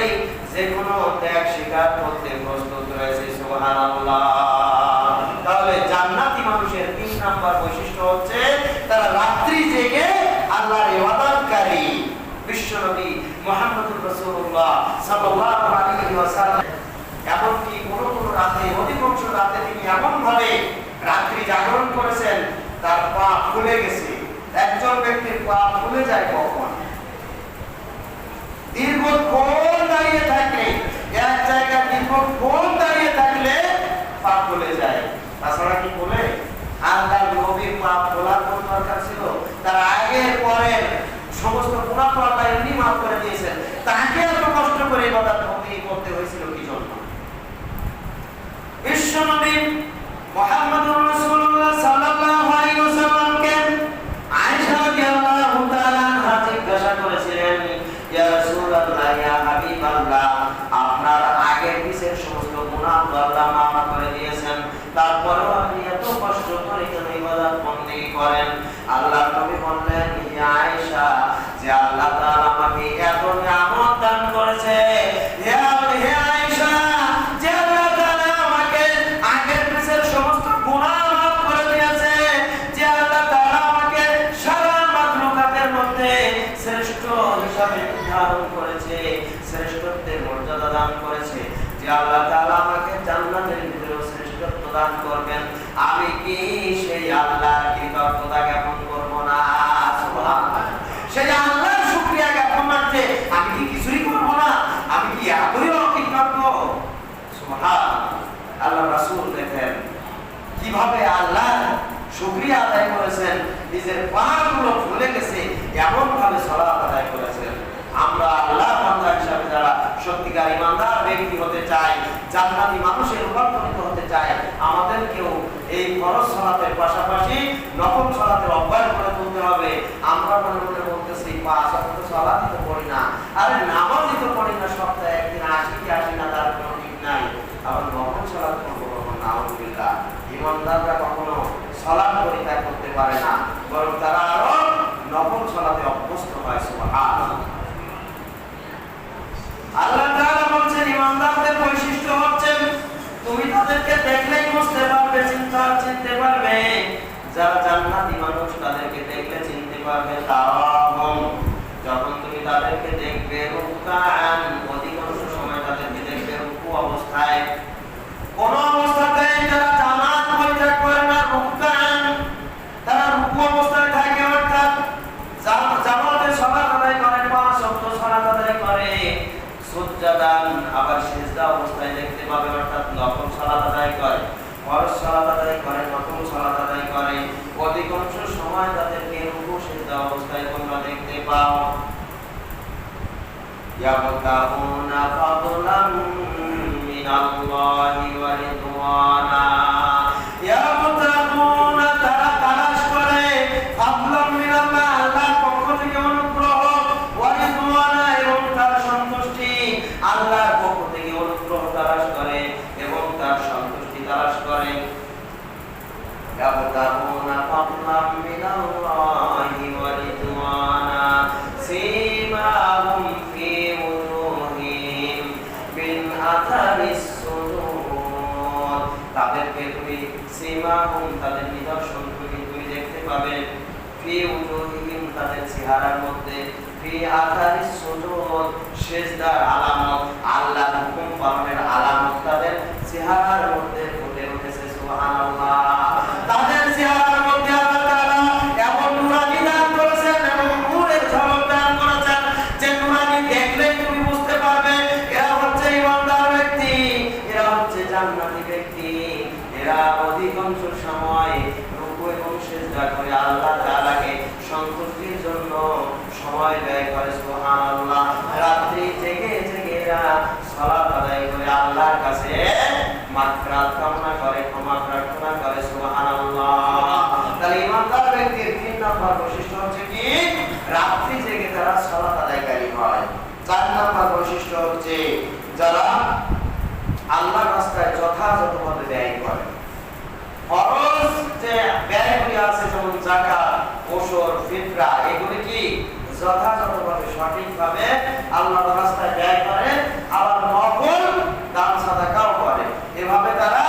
যে কোনো ত্যাগ স্বীকার করতে প্রস্তুত রয়েছে। সুবহানাল্লাহ। তাহলে জান্নাতি মানুষের 3 নাম্বার বৈশিষ্ট্য হচ্ছে তারা রাত্রি জেগে আল্লাহর ইবাদতকারী। বিশ্বনবী মুহাম্মদুর রাসূলুল্লাহ সাল্লাল্লাহু আলাইহি ওয়াসাল্লাম এমনকি কোন রাতে, অধিকাংশ রাতে তিনি এমন ভাবে রাত্রি জাগরণ করেছেন তার পা ফুলে গেছে। একজন ব্যক্তির পা ফুলে যায় কখন? দীর্ঘক্ষণ দাঁড়িয়ে থাকলে, এক জায়গায় দীর্ঘক্ষণ দাঁড়িয়ে থাকলে পা ফুলে যায়। তাছাড়া কি ফুলে? আল্লাহর নবীর পা ফোলার কোন দরকার ছিল? তার আগের পরের সমস্ত গুনাহ তো আল্লাহ এমনি মাফ করে দিয়েছেন, তাকে এত কষ্ট করে ইবাদত করতে হয়েছিল কি জন্য? বিশ্বনবী মুহাম্মদুর রাসূলুল্লাহ সাল্লাল্লাহু আলাইহি ওয়াসাল্লামকে আয়েশা রাদিয়াল্লাহু তাআলা আনহা জিজ্ঞাসা করেছিলেন, ইয়া রাসূলুল্লাহ, ইয়া হাবিবাল্লাহ, আপনার আগের পিছের সমস্ত গুনাহ আল্লাহ মাফ করে দিয়েছেন, তারপরেও আপনি এত কষ্ট করে কেন ইবাদত বন্দেগী করেন? আল্লাহর নবী বললেন, ইয়া আয়েশা, যে আল্লাহ তাআলা আমাকে এত নিয়ামত দান করেছে, হে আয়েশা, যে আল্লাহ তাআলা আমাকে আগের পিছের সমস্ত গুনাহ মাফ করে দিয়েছে, যে আল্লাহ তাআলা আমাকে সারা মাখলুকাতের মধ্যে শ্রেষ্ঠ হিসাবে নির্ধারণ করেছে, শ্রেষ্ঠত্বের মর্যাদা দান করেছে, যে আল্লাহ তাআলা আমাকে জান্নাতের ভিতরে শ্রেষ্ঠত্ব দান করবেন, আমি কি সেই আল্লাহর কৃতজ্ঞতা জ্ঞাপন করব না? সুবহানাল্লাহ। সেই আল্লাহর শুকরিয়া জ্ঞাপন করতে আমি কি কিছুই করব না? আমি কি এতই অকৃতজ্ঞ? সুবহানাল্লাহ। আল্লাহ রাসূল দেখেন কিভাবে আল্লাহর শুকরিয়া আদায় করেছেন, নিজের পাগুলো ফুলে গেছে এমন ভাবে সালাত আদায় করেছেন। আমরা আল্লাহর বান্দা হিসেবে যারা সত্যিকার ইমানদার ব্যক্তি হতে চাই, জান্নাতি মানুষের রূপান্তরিত হতে চাই, আমাদেরকেও এই ফরজ সালাতের পাশাপাশি নফল সালাতের অভ্যাস করে তুলতে হবে। আমরা মনে মনে বলতেছি 5 ওয়াক্ত সালাতই তো পড়ি না, আরে নামাজই তো পড়ি না, সপ্তাহে একদিন আসি কি আসি না তার কোনো ঠিক নাই, আবার নফল সালাত করবো কখন? নাউযুবিল্লাহ। ইমানদাররা কখনো সালাত পরিত্যাগ করতে পারে না, বরং তারা আরো নফল সালাতে অভ্যস্ত হয়। সুবহানাল্লাহ। আল্লাহ তাআলা বলেন, ইমানদারদের বৈশিষ্ট্য হচ্ছে তুমি তাদেরকে দেখলেই বুঝতে পারবে, চিনতে পারবে। যারা জান্নাতি মানুষ তাদেরকে দেখলে চিনতে পারবে। তারাহুম, যখন তুমি তাদেরকে দেখবে, রুকআন, অধিকাংশ সময় তাদেরকে দেখবে রুকু অবস্থায়। কোন অবস্থাতে তারা জামাত পরিত্যাগ করে না, রুকআন, তারা রুকু অবস্থায় থাকে, অর্থাৎ জামাতে সালাত আদায় করে, 5 ওয়াক্ত সালাত আদায় করে। সুজদান, আবার সিজদা অবস্থায় দেখতে পাবে, অর্থাৎ নফল সালাত আদায় করে, ফরজ সালাত আদায় করে, নফল সালাত আদায় করে। অধিকাংশ সময় তাদেরকে রুকু সিজদা অবস্থায় তোমরা দেখতে পাও। ইয়াবতাগুনা ফাদলাম মিনাল্লাহি ওয়া রিদওয়ানা, ইয়াবতাগুনা, তারা তালাশ করে, ফাদলাম মিনাল্লাহ, আল্লাহর পক্ষ থেকে অনুগ্রহ, ওয়া রিদওয়ানা, এবং তার সন্তুষ্টি। আল্লাহর পক্ষ থেকে অনুগ্রহ তালাশ করে এবং তার সন্তুষ্টি তালাশ করে। ইয়াবতাগুনা ফাদলাম মিনাল্লাহি ওয়া রিদওয়ানা, সীমাহুম ফি উজুহিহিম মিন আথারিস সুজুদ, পাবে ফি উজুহিহিম তাদের চেহারার মধ্যে ফি আথারিস সুজুদ সিজদার আলামত আল্লাহর হুকুম পালনের আলামত তাদের চেহারার মধ্যে ফুটে উঠেছে সুবহানাল্লাহ তাদের চেহারার মধ্যে আল্লাহ তাআলা এমন নূরানি দান করেছেন এবং নূরের ঝলক দান করেছেন যে নূরানি দেখলেই তুমি বুঝতে পারবে এরা হচ্ছে ঈমানদার ব্যক্তি এরা হচ্ছে জান্নাতি ব্যক্তি এরা অধিকাংশ সময় রুকু এবং সিজদা করে আল্লাহ তাআলাকে সন্তুষ্টির জন্য সময় ব্যয় করে সুবহানাল্লাহ রাত্রি জেগে জেগে এরা সালাত আদায় করে আল্লাহর কাছে মাগফিরাত কামনা করে ক্ষমা প্রার্থনা করে সুবহানাল্লাহ তাহলে ঈমানদার ব্যক্তির 3 নম্বর বৈশিষ্ট্য হচ্ছে কি রাত্রি জেগে তারা সালাত আদায়কারী হয় 4 নম্বর বৈশিষ্ট্য হচ্ছে যারা আল্লাহর রাস্তায় যথাযথভাবে ব্যয় করে ফরজ যে ব্যয়গুলি আছে যেমন যাকাত ওশর ফিতরা এগুলি কি যথাযথভাবে সঠিকভাবে আল্লাহর রাস্তায় ব্যয় করে আবার নফল দান সাদাকাও করে এভাবে তারা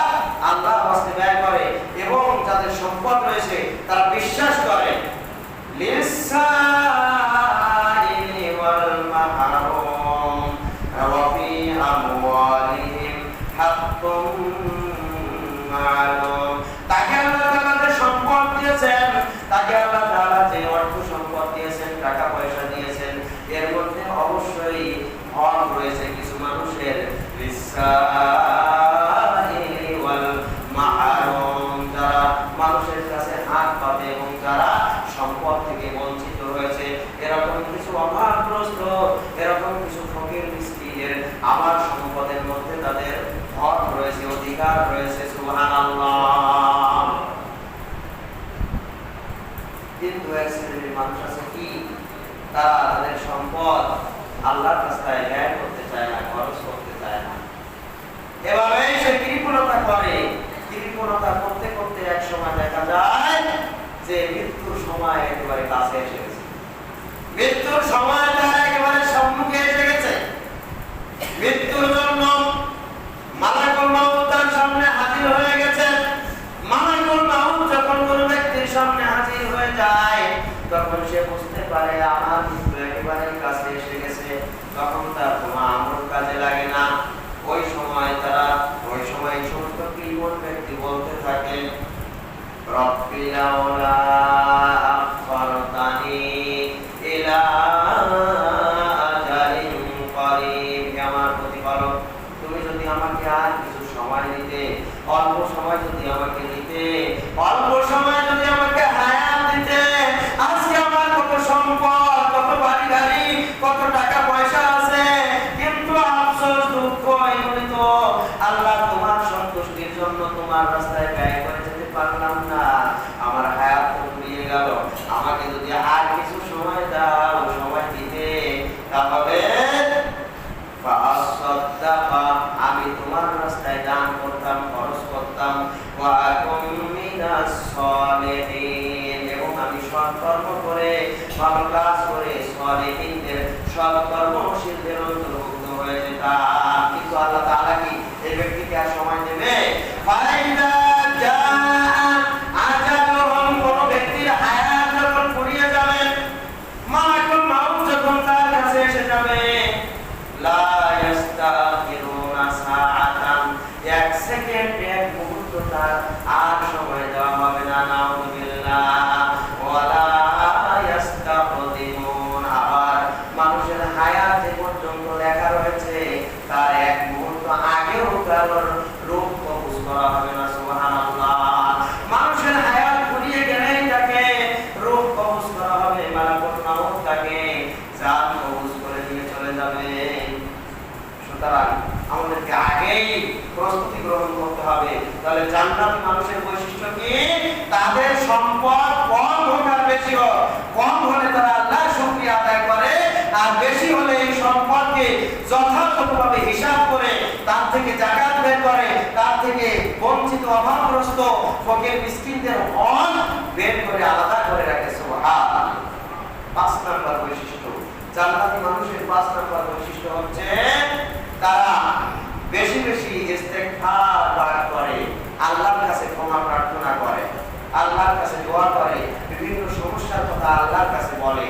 আল্লাহর রাস্তায় ব্যয় করে এবং যাদের সম্পদ রয়েছে তারা বিশ্বাস করে লিসাইলি ওয়াল মাহরুম ওয়া ফি আমওয়ালিহিম হাক্কুম মা'লুম তাকে আল্লাহ তাআলা সম্পদ দিয়েছেন তাকে আল্লাহ তাআলা যে অর্থ সম্পদ দিয়েছেন টাকা পয়সা দিয়েছেন এর মধ্যে অবশ্যই হক রয়েছে কিছু মানুষের লিসাইলি ওয়াল মাহরুম যারা মানুষের কাছে হাত পাতে এবং যারা সম্পদ থেকে বঞ্চিত হয়েছে এরকম কিছু অভাবগ্রস্ত এরকম কিছু ফকির মিসকিনের আমার সম্পদের মধ্যে তাদের হক রয়েছে অধিকার রয়েছে সুবহানাল্লাহ কিন্তু এক শ্রেণীর মানুষ আছে কি তারা তাদের সম্পদ আল্লাহর রাস্তায় ব্যয় করতে চায় না খরচ করতে চায় না এভাবে সে কৃপণতা করে কৃপণতা করতে করতে এক সময় দেখা যায় যে মৃত্যুর সময় একেবারে কাছে এসে গেছে মৃত্যুর সময় তার একেবারে সম্মুখে এসে গেছে মৃত্যুর জন্য মালাকুল মাউত তার সামনে হাজির হয়ে গেছে মালাকুল মাউত যখন কোন ব্যক্তির সামনে হাজির হয়ে যায় তখন সে বুঝতে পারে আমার মৃত্যু একেবারে কাছে এসে গেছে তখন তার কোনো আমল কাজে লাগে না ওই সময় সমস্ত কৃপণ ব্যক্তি বলতে থাকে রব্বি লাউলা আখখারতানি ইলা আজালিন করিব আমার প্রতিপালক তুমি যদি আমাকে আর কিছু সময় দিতে অল্প সময় যদি আমাকে দিতে অল্প সময় যদি আমাকে হায়াত দিতে আজকে আমার কত সম্পদ কত বাড়ি গাড়ি কত টাকা পয়সা আছে কিন্তু আফসোস দুঃখ এগুলি তো আল্লাহ তোমার সন্তুষ্টির জন্য তোমার রাস্তায় ব্যয় করে যেতে পারলাম না আমার হায়াত ফুরিয়ে গেল আমাকে যদি আর কিছু সময় দাও সময় দিতে তাহলে আমি তোমার রাস্তায় দান করতাম খরচ করতাম এবং আমি সৎকর্ম করে ভালো কাজ করে সলিহিনদের সৎকর্মশীলদের অন্তর্ভুক্ত হয়ে যেতাম কিন্তু আল্লাহ তাআলা কি এই ব্যক্তিকে আর সময় দেবে কোন ব্যক্তির হায়াত যখন ফুরিয়ে যাবে মালাকুল মাউত যখন তার কাছে এসে যাবে লা ইস্তাখিরুনা সাআতান এক সেকেন্ড এক মুহূর্ত তার আর সময় দেওয়া হবে না নাউযুবিল্লাহ ওয়ালা ইস্তাকদিমুন আবার মানুষের হায়াতে পর্যন্ত লেখা রয়েছে তার এক মুহূর্ত আগেও কারোর রূপ কবজ করা হবে না সুবহানাল্লাহ মানুষের হায়াত ফুরিয়ে গেলেই তাকে রূপ কবজ করা হবে মালাকুল মাউত তাকে জান কবজ করে দিয়ে চলে যাবে সুতরাং আমাদেরকে আগেই প্রস্তুতি গ্রহণ করতে হবে তাহলে জান্নাতি মানুষের বৈশিষ্ট্য কি তাদের সম্পদ কম হোক আর বেশি হোক কম হলে তারা আল্লাহর শুকরিয়া আদায় করে আর বেশি হলে এই সম্পদকে যথাযথভাবে হিসাব করে তার থেকে যাকাত বের করে তার থেকে বঞ্চিত অভাবগ্রস্ত ফকির মিসকিনদের হক বের করে আলাদা করে রাখে সুবহানাল্লাহ 5 নম্বর বৈশিষ্ট্য জান্নাতি মানুষের 5 নম্বর বৈশিষ্ট্য হচ্ছে তারা বেশি বেশি ইস্তেগফার পাঠ করে আল্লাহর কাছে ক্ষমা প্রার্থনা করে আল্লাহর কাছে দোয়া করে বিভিন্ন কথা আল্লাহর কাছে বলে।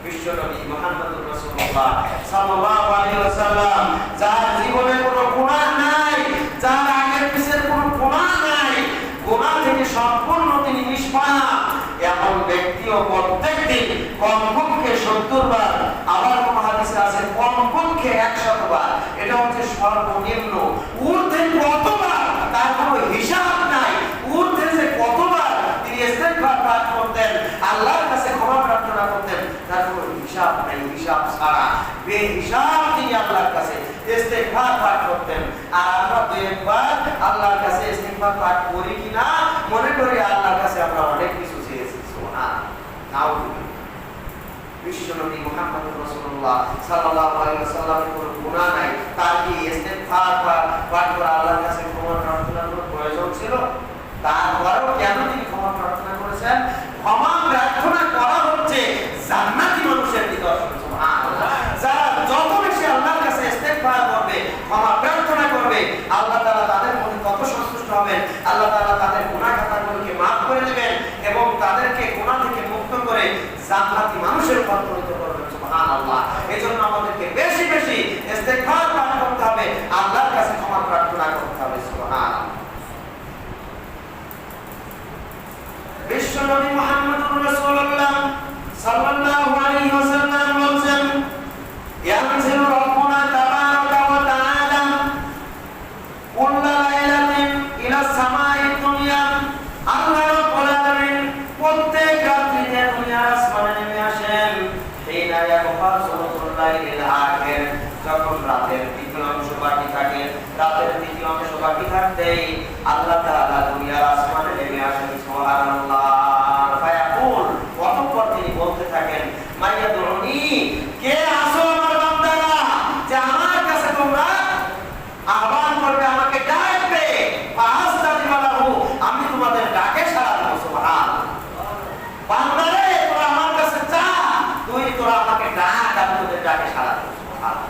বিশ্বনবী মুহাম্মদুর রাসূলুল্লাহ সাল্লাল্লাহু আলাইহি ওয়াসাল্লাম যার জীবনে কোনো গুনাহ নাই, যার আগের পিছের কোনো গুনাহ নাই, গুনাহ থেকে সম্পূর্ণ তিনি নিষ্পাপ, এমন ব্যক্তিও প্রত্যেকদিন কমপক্ষে 70 বার, আবার কোন হাদিসে আছে কমপক্ষে 100 বার, এটা হচ্ছে সর্বনিম্ন। ঊর্ধ্বে কতবার তার কোনো হিসাব নাই, ঊর্ধ্বে যে কতবার তিনি ইস্তেগফার পাঠ করতেন, আল্লাহর কাছে ক্ষমা প্রার্থনা করতেন, তার কোনো হিসাব নাই। হিসাব ছাড়া বেহিসাব তিনি আল্লাহর কাছে ইস্তেগফার পাঠ করতেন। আর আমরা তো একবার আল্লাহর কাছে ইস্তেগফার পাঠ করি কিনা মনে করি আল্লাহর কাছে আমরা অনেক কিছু চেয়েছি। সুবহানাল্লাহ। বিশ্বনবী মুহাম্মদুর রাসূলুল্লাহ সাল্লাল্লাহু আলাইহি ওয়াসাল্লামের কোনো গুনাহ নাই, তার কি ইস্তেগফার পাঠ করে আল্লাহর কাছে ক্ষমা প্রার্থনা করার প্রয়োজন ছিল? তারপরেও কেন তিনি ক্ষমা প্রার্থনা করেছেন? ক্ষমা প্রার্থনা করা হচ্ছে জান্নাতি মানুষের নিদর্শন। সুবহানাল্লাহ। যারা যত বেশি আল্লাহর কাছে ইস্তেগফার করবে, ক্ষমা প্রার্থনা করবে, আল্লাহ তাআলা তাদের মধ্যে তত সন্তুষ্ট হবেন। আল্লাহ তাআলা তাদের গুনাহ খাতাগুলোকে মাফ করে দেবেন এবং তাদেরকে গুনাহ থেকে মুক্ত করে জান্নাতি মানুষের পরিণত করবেন। সুবহানাল্লাহ। এজন্য আমাদেরকে বেশি বেশি ইস্তেগফার পাঠ করতে হবে, আল্লাহর কাছে ক্ষমা প্রার্থনা করতে হবে। সুবহানাল্লাহ। বিশ্বনবী মুহাম্মদুর রাসূলুল্লাহ সাল্লাল্লাহু আলাইহি ওয়াসাল্লাম বলেন, ইয়ানজিলু রাব্বুনা তাবারাকা ওয়া তাআলা কুল্লা লাইলাতিন ইলা সামাই দুনিয়া। আল্লাহ রাব্বুল আলামিন প্রত্যেক রাত্রিতে দুনিয়ার আসমানে নেমে আসেন। হিনা ইয়াবখাসুল লাইলিল আখির, যখন রাতের দ্বিতীয় অংশ বাকি থাকে, রাতের দ্বিতীয় অংশ বাকি থাকতেই আল্লাহ তাআলা দুনিয়ার আসমানে নেমে আসেন। সুবহানাল্লাহ। ফায়াকুল, অতঃপর তিনি বলতে থাকেন, মাইয়াদুনি, কে আসো আমার বান্দারা, যে আমার কাছে তোমরা আহ্বান করবে, আমাকে ডাকবে, ফাআস্তাজিবালাহু, আমি তোমাদের ডাকে সাড়া দেব। সুবহানাল্লাহ। বান্দারে তোরা আমার কাছে চা, তুই তোরা আমাকে ডাক, আমি তোদের ডাকে সাড়া দেব। সুবহানাল্লাহ।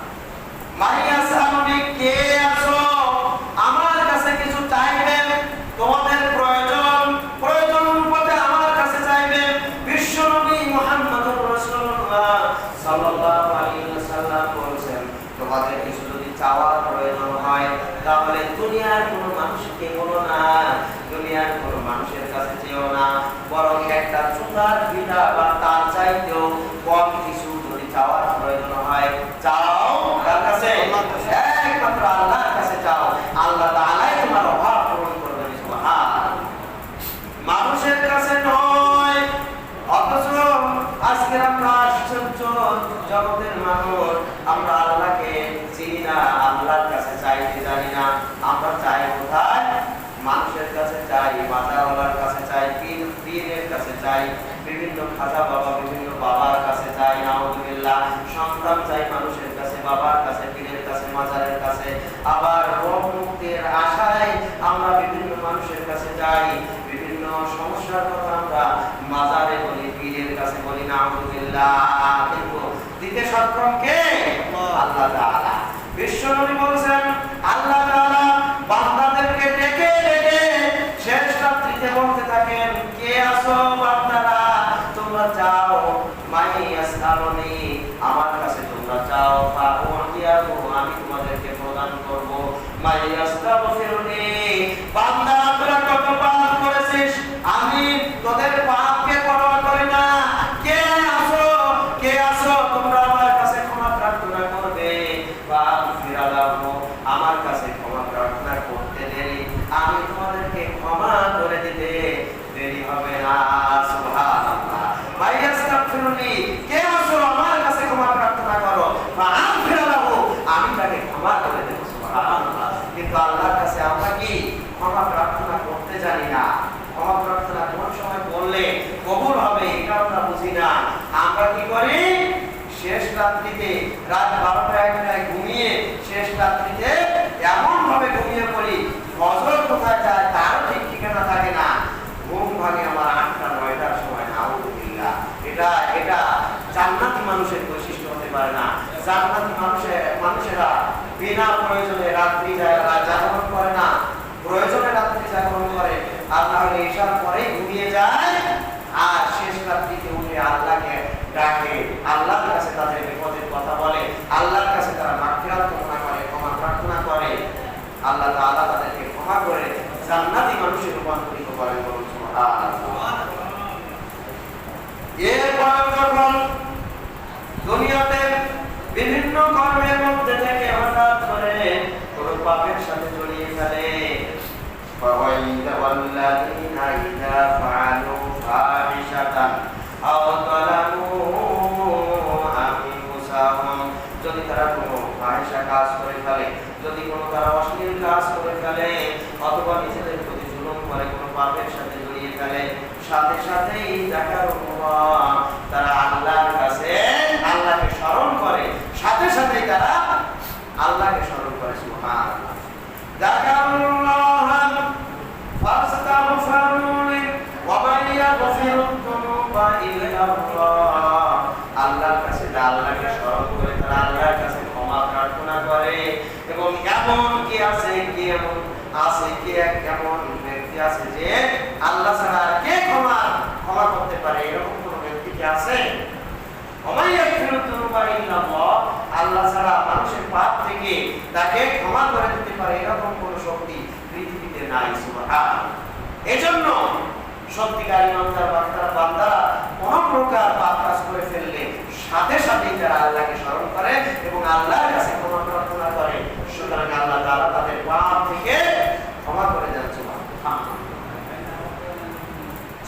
মাইয়াসালুনি, কে আসো আমার কাছে কিছু চাইবে, তোমাদের প্রয়োজন অনুপাতে আমার কাছে চাইবে। বিশ্বনবী মুহাম্মদুর রাসূলুল্লাহ সাল্লাল্লাহু আলাইহি ওয়াসাল্লাম বলেছেন, তোমাদের কিছু যদি চাওয়ার প্রয়োজন হয় তাহলে দুনিয়ার কোনো মানুষকে বলো না, দুনিয়ার কোনো মানুষের কাছে যেও না, বরং একটা চুলার পিঠা বা তার চাইতেও কম কিছু যদি চাওয়ার প্রয়োজন হয়, চাও কার কাছে? একমাত্র আল্লাহর কাছে চাও, আল্লাহ তাআলাই তোমার অভাব পূরণ করবেন। সুবহানাল্লাহ। মানুষের কাছে নয়। অথচ আজকে আমরা আশ্চর্য জগতের মানুষ, আমরা আল্লাহকে চিনি না, আল্লাহর কাছে চাইতে জানি না। আমরা চাই কোথায়? মানুষের কাছে চাই, মাজারওয়ালার কাছে চাই, পীরের কাছে চাই, বিভিন্ন খাজা বাবা, বিভিন্ন বাবার কাছে চাই। নাউযুবিল্লাহ। সন্তান চাই মানুষের কাছে, বাবার কাছে, পীরের কাছে, মাজারের কাছে। আবার রোগ মুক্তির আশায় আমরা বিভিন্ন মানুষের কাছে যাই, বিভিন্ন সমস্যার কথা আমরা মাজারে বলি, পীরের কাছে বলি। নাউযুবিল্লাহ। কিন্তু দিতে সক্ষম কে? আল্লাহ তাআলা। বিশ্বনবী বলেছেন, আল্লাহ তাআলা বান্দাদেরকে ডেকে ডেকে শেষ রাত্রিতে বলতে থাকেন, কে আসো বান্দারা, তোমরা চাও, মাইয়াসআলুনি, আমার কাছে তোমরা চাও, ফাউতিয়াহু, আমি তোমাদেরকে প্রদান করব। মাইয়াস্তাগফিরুনি, বান্দা তোরা কত পাপ করেছিস, আমি তোদের পাপকে পরোয়া করি না। কে আসো তোমরা আমার কাছে ক্ষমা প্রার্থনা করবে, ফাগফিরালাহু, আমার কাছে ক্ষমা প্রার্থনা করতে দেরি, আমি তোমাদেরকে ক্ষমা করে দিতে দেরি হবে না। সুবহানাল্লাহ। মাইয়াস্তাগফিরুনি, কে আসো আমার কাছে ক্ষমা প্রার্থনা করো, ফাগফিরালাহু, আমি তাকে ক্ষমা করে দেব। সুবহানাল্লাহ। কিন্তু আল্লাহর কাছে আমরা কি ক্ষমা প্রার্থনা করতে জানি না। ক্ষমা প্রার্থনা কোন সময় করলে কবুল হবে এটা আমরা বুঝি না। আমরা কি করি? শেষ রাত্রিতে, রাত 12টা-1টায় ঘুমিয়ে শেষ রাত্রিতে এমন ভাবে ঘুমিয়ে পড়ি, ফজর কোথায় যায় তারও ঠিক ঠিকানা থাকে না। ঘুম ভাঙে আমার 8টা-9টার সময়। নাউযুবিল্লাহ। এটা জান্নাতি মানুষের বৈশিষ্ট্য হতে পারে না। জান্নাতি মানুষেরা বিনা প্রয়োজনে রাত্রি জাগরণ করে না, প্রয়োজনে রাত্রি জাগরণ করে, আর না হলে ঈশার পরেই ঘুমিয়ে যায়, আর শেষ রাত্রিতে উঠে রাখে, আল্লাহর কাছে তাদের বিপদের কথা বলে, আল্লাহর কাছে তারা মাগফিরাত কামনা করে, ক্ষমা প্রার্থনা করে, আল্লাহ তাআলা তাদেরকে ক্ষমা করে জান্নাতি মানুষে রূপান্তরিত করেন। বলুন সুবহানাল্লাহ। এরপর যখন দুনিয়াতে বিভিন্ন কর্মের মধ্যে থেকে হঠাৎ করে কোন পাপের সাথে জড়িয়ে ফেলে, ওয়াল্লাযীনা ইযা ফাআলু ফাহিশাতান আও যালামু আনফুসাহুম, যদি তারা কোনো ফাহিশা কাজ করে ফেলে, যদি কোনো তারা অশ্লীল কাজ করে ফেলে, অথবা নিজেদের প্রতি জুলুম করে কোনো পাপের সাথে জড়িয়ে ফেলে, সাথে সাথেই যাকারুল্লাহ, তারা আল্লাহর কাছে আল্লাহকে স্মরণ করে, সাথে সাথেই তারা আল্লাহকে স্মরণ করে। সুবহানাল্লাহ। যাকারুল্লাহ ফাস্তাগফিরুনি ওয়া মান ইয়াগফিরুদ যুনুবা ইল্লাল্লাহ, আল্লাহর কাছে আল্লাহকে স্মরণ করে তারা আল্লাহর কাছে ক্ষমা প্রার্থনা করে। এবং এমন কি আছে, কি এমন আছে, কি এমন ব্যক্তি আছে যে আল্লাহ ছাড়া কে ক্ষমা করতে পারে? এরকম কোন ব্যক্তি কি আছে? আল্লাহ ছাড়া মানুষের পাপ থেকে তাকে ক্ষমা করে দিতে পারে এরকম কোন শক্তি পৃথিবীতে নাই। সুবহানাল্লাহ। এজন্য সত্যিকার ইমানদার বান্দারা কোন প্রকার পাপ কাজ করে ফেললে সাথে সাথেই তারা আল্লাহকে স্মরণ করে এবং আল্লাহর কাছে ক্ষমা প্রার্থনা করে, সুতরাং আল্লাহ তাআলা তাদের পাপ থেকে ক্ষমা করে দেন। সুবহানাল্লাহ।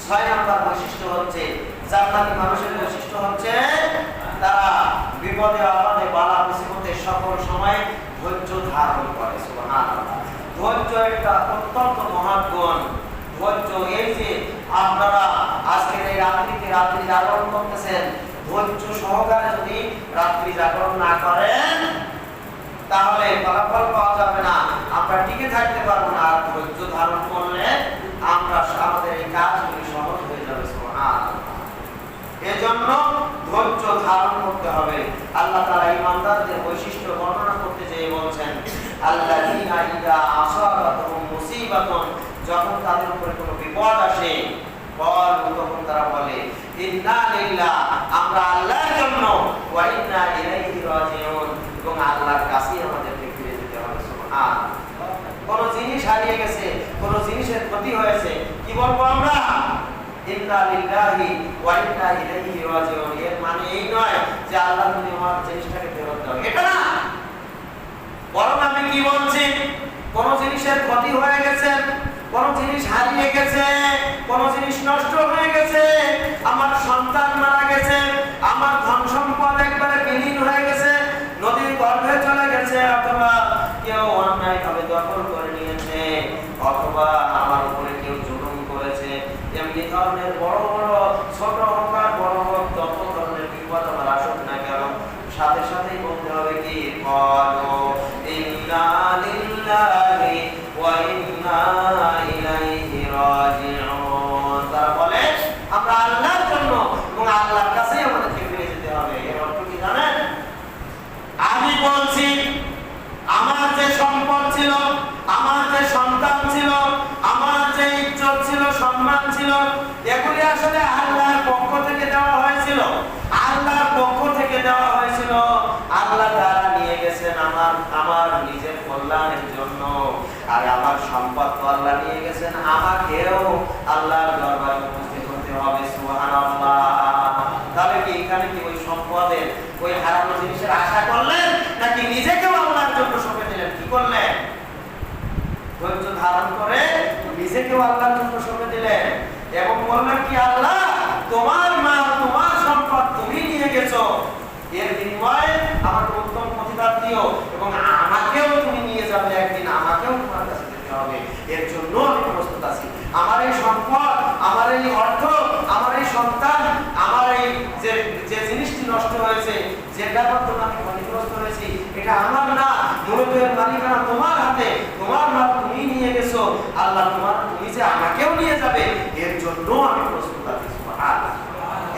6 নম্বর বৈশিষ্ট্য হচ্ছে, জান্নাতি মানুষের বৈশিষ্ট্য হচ্ছে তারা বিপদে আপদে বালা মুসিবতে সকল সময় ধৈর্য ধারণ করে। সুবহানাল্লাহ। ধৈর্য একটা অত্যন্ত মহান গুণ। ধৈর্য, এই যে আপনারা আজকের এই রাত্রি জাগরণ করতেছেন, ধৈর্য সহকারে যদি রাত্রি জাগরণ না করেন তাহলে ফলাফল পাওয়া যাবে না, আমরা টিকে থাকতে পারবো না। আর ধৈর্য ধারণ করলে আমরা আমাদের এই কাজগুলি সহজ হয়ে যাবে। সুবহানাল্লাহ। এজন্য ধৈর্য ধারণ করতে হবে। আল্লাহ তাআলা ঈমানদারদের বৈশিষ্ট্য বর্ণনা করতে যেয়ে বলছেন, আল্লাযীনা ইযা আসাবাতুহুম মুসিবাতুন, যখন তাদের উপরে কোনো বিপদ আসে, তখন তারা বলে ইন্না লিল্লাহ, আমরা আল্লাহর জন্য, ওয়া ইন্না ইলাইহি রাজিউন, এবং আল্লাহর কাছেই আমাদেরকে ফিরে যেতে হবে। সুবহানাল্লাহ। কোন জিনিস হারিয়ে গেছে, কোন জিনিসের ক্ষতি হয়েছে, কি বলবো আমরা? ইন্না লিল্লাহি ওয়া ইন্না ইলাইহি রাজিউন। এর মানে এই নয় যে আল্লাহ তুমি আমার জিনিসটাকে ফেরত দাও, এটা না। বরং আমি কি বলছি, কোন জিনিসের ক্ষতি হয়ে গেছে, কোন জিনিস হারিয়ে গেছে, কোন জিনিস নষ্ট হয়ে গেছে, আমার সন্তান মারা গেছে, আমার ধন সম্পদ একবারে বিলীন হয়ে গেছে, নদীর গর্ভে চলে গেছে, অথবা কেউ অন্যায়ভাবে দখল করে নিয়েছে, অথবা আমার উপরে কেউ জুলুম করেছে, এমনি ধরনের বড় বড়, ছোট হোক আর বড় হোক, যত ধরনের বিপদ আমার আসুক না কেন, সাথে সাথেই বলতে হবে কি, ক্বালু ইন্না লিল্লাহি ওয়া ইন্না ইলাইহি রাজিউন। তারা বলে আমরা আল্লাহর জন্য এবং আল্লাহর কাছেই আমাদেরকে ফিরে যেতে হবে। এর অর্থ কি জানেন? আমি বলছি আমার যে সম্পদ ছিল, আমার যে সন্তান ছিল, আমার যে ইজ্জত ছিল, সম্মান ছিল, এগুলি আসলে আল্লাহর পক্ষ থেকে দেওয়া হয়েছিল, আল্লাহর পক্ষ থেকে দেওয়া হয়েছিল। আল্লাহ তাআলা নিয়ে গেছেন আমার নিজের কল্যাণের জন্য, আর আমার সম্পদ তো আল্লাহ নিয়ে গেছেন আমাকেও আল্লাহর দরবারে উপস্থিত হতে হবে। সুবহানাল্লাহ। তাহলে কি এখানে কি ওই সম্পদের, ওই হারানো জিনিসের আশা করলেন, নাকি নিজেকেও আল্লাহর জন্য সঁপে দিলেন? কি করলেন? ধৈর্য ধারণ করে নিজেকেও আল্লাহর জন্য সঁপে দিলেন এবং বললেন কি, আল্লাহ তোমার মাল, তোমার সম্পদ তুমি নিয়ে গেছো, এর বিনিময়ে আমাকে উত্তম প্রতিদান দিও এবং আমাকেও তুমি নিয়ে যাবে একদিন, আমাকেও তোমার কাছে যেতে হবে, এর জন্য আমি প্রস্তুত আছি। আমার এই সম্পদ, আমার এই অর্থ, আমার এই সন্তান, আমার এই যে জিনিসটি নষ্ট হয়েছে, যেটার মাধ্যমে আমি ক্ষতিগ্রস্ত হয়েছি, এটা আমার না, মূলত এর মালিকানা তোমার হাতে, তোমার মাল তুমি নিয়ে গেছো, আল্লাহ তুমি যে আমাকেও নিয়ে যাবে, এর জন্য আমি প্রস্তুত আছি। সুবহানাল্লাহ।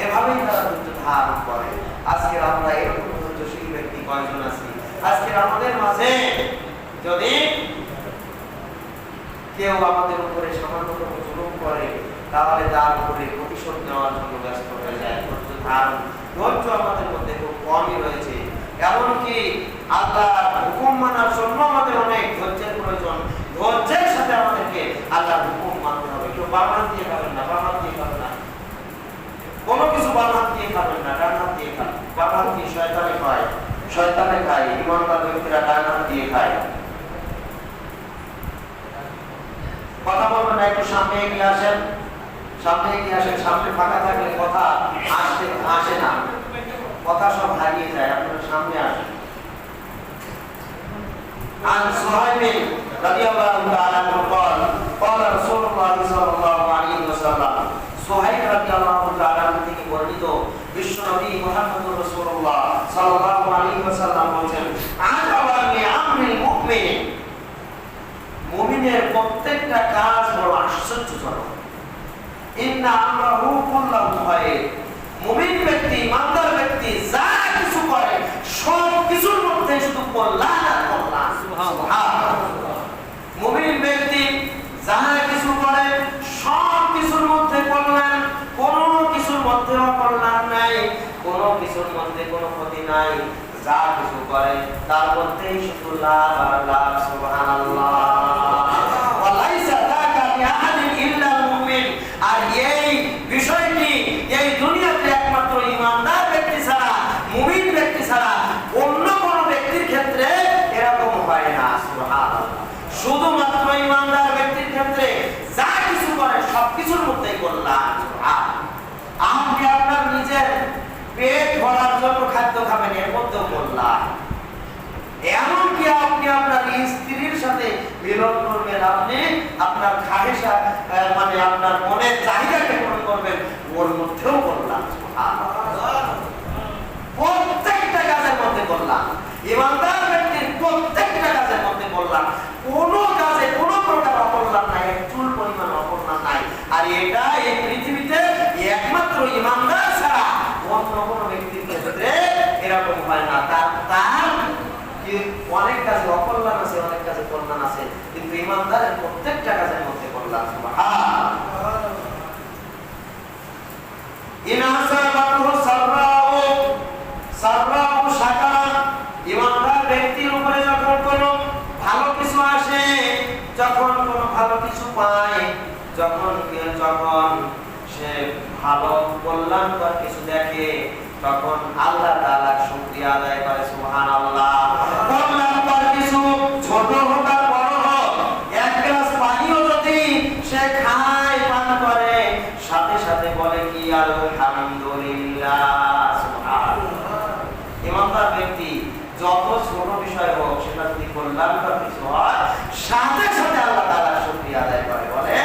এভাবেই তারা ধৈর্য ধারণ করে। আজকে আমরা এরকম ধৈর্যশীল ব্যক্তি কয়জন আছি? আজকে আমাদের মাঝে যদি কেউ আমাদের উপরে সামান্যতম জুলুম করে, তাহলে তার উপরে প্রতিশোধ নেওয়ার জন্য ব্যস্ত হয়ে যায়। ধৈর্য এমনকি আল্লাহর হুকুম মানার জন্য আমাদের অনেক ধৈর্যের প্রয়োজন। ধৈর্যের সাথে আমাদেরকে আল্লাহর হুকুম মানতে হবে। কেউ বাম হাত দিয়ে খাবেন না, বাম হাত দিয়ে খাবেন না, কোনো কিছু বাম হাত দিয়ে খাবেন না, ডান হাত দিয়ে খান। বাম হাত দিয়ে শয়তানে খায়, শয়তানে খায়, ইমানদার ব্যক্তিরা ডান হাত দিয়ে খায়। কথা বলবেন না, একটু সামনে এগিয়ে আসেন, সামনে এগিয়ে আসেন। সামনে ফাঁকা থাকলে কথা আসে না, কথা সব হারিয়ে যায়। আপনারা সামনে আসেন। عن صهيب رضي الله تعالى عنه قال قال رسول الله صلى الله عليه وسلم صهيب رضي الله تعالى عنه থেকে বর্ণিত বিশ্বনবী মুহাম্মদুর রাসূলুল্লাহ সাল্লাল্লাহু আলাইহি ওয়াসাল্লাম বলেন আ'জাবান লিআমরিল মুমিন, মুমিনের প্রত্যেকটা কাজ বড় আশ্চর্যজনক। ইন্না আমরাহু কুল্লাহু খায়র, মুমিন ব্যক্তি, ইমানদার ব্যক্তি যা কিছু করে সব কিছুর মধ্যে শুধু কল্যাণ আর কল্যাণ। সুবহানাল্লাহ। মুমিন ব্যক্তি যা কিছু করে সব কিছুর মধ্যে কল্যাণ, কোনো কিছুর মধ্যে অকল্যাণ নাই, কোনো কিছুর মধ্যে কোনো ক্ষতি নাই। যা কিছু করে তার মধ্যেই শুধু লাভ আর লাভ। সুবহানাল্লাহ। ওয়ালাইসা যাকা বিআহাদিন ইল্লাল মুমিন, আর এই বিষয়টি এই দুনিয়াতে একমাত্র ইমানদার ব্যক্তি ছাড়া, মুমিন ব্যক্তি ছাড়া অন্য কোন ব্যক্তির ক্ষেত্রে এরকম হয় না। সুবহানাল্লাহ। শুধুমাত্র ইমানদার ব্যক্তির ক্ষেত্রে যা কিছু করে সবকিছুর মধ্যেই কল্যাণ। আপনি আপনার নিজের পেট ভরার জন্য খাদ্য খাবেন, এর মধ্যেও কল্যাণ। এমনকি আপনি আপনার স্ত্রীর সাথে মিলন করবেন, আপনি আপনার খাহেশা মানে আপনার মনের চাহিদাকে পূরণ করবেন, ওর মধ্যেও কল্যাণ। প্রত্যেকটা কাজের মধ্যে কল্যাণ। ইমানদার ব্যক্তির প্রত্যেকটা কাজের মধ্যে কল্যাণ, কোনো কাজে কোনো প্রকার অকল্যাণ নাই, এক চুল পরিমাণ অকল্যাণ নাই। আর এটা এই পৃথিবীতে একমাত্র ইমানদার ছাড়া অন্য কোনো ব্যক্তির ক্ষেত্রে এরকম হয় না। তার অনেক কাজে অকল্যাণ আছে, অনেক কাজে কল্যাণ আছে, কিন্তু ইমানদারের প্রত্যেকটা কাজের মধ্যে কল্যাণ। ইমানদার ব্যক্তির উপরে যখন কোনো ভালো কিছু আসে, যখন কোনো ভালো কিছু পায়, যখন সে ভালো কল্যাণকর কিছু দেখে, তখন আল্লাহ তাআলার শুকরিয়া আদায় করে। সুবহানাল্লাহ। কল্যাণকর কিছু ছোট হোক আর বড় হোক, এক গ্লাস পানিও যদি সে খায়, পান করে, সাথে সাথে বলে কি আলহামদুলিল্লাহ। সুবহানাল্লাহ। ইমানদার ব্যক্তি যত ছোট বিষয় হোক, সেটা যদি কল্যাণকর কিছু হয়, সাথে সাথে আল্লাহ তাআলার শুকরিয়া আদায় করে, বলে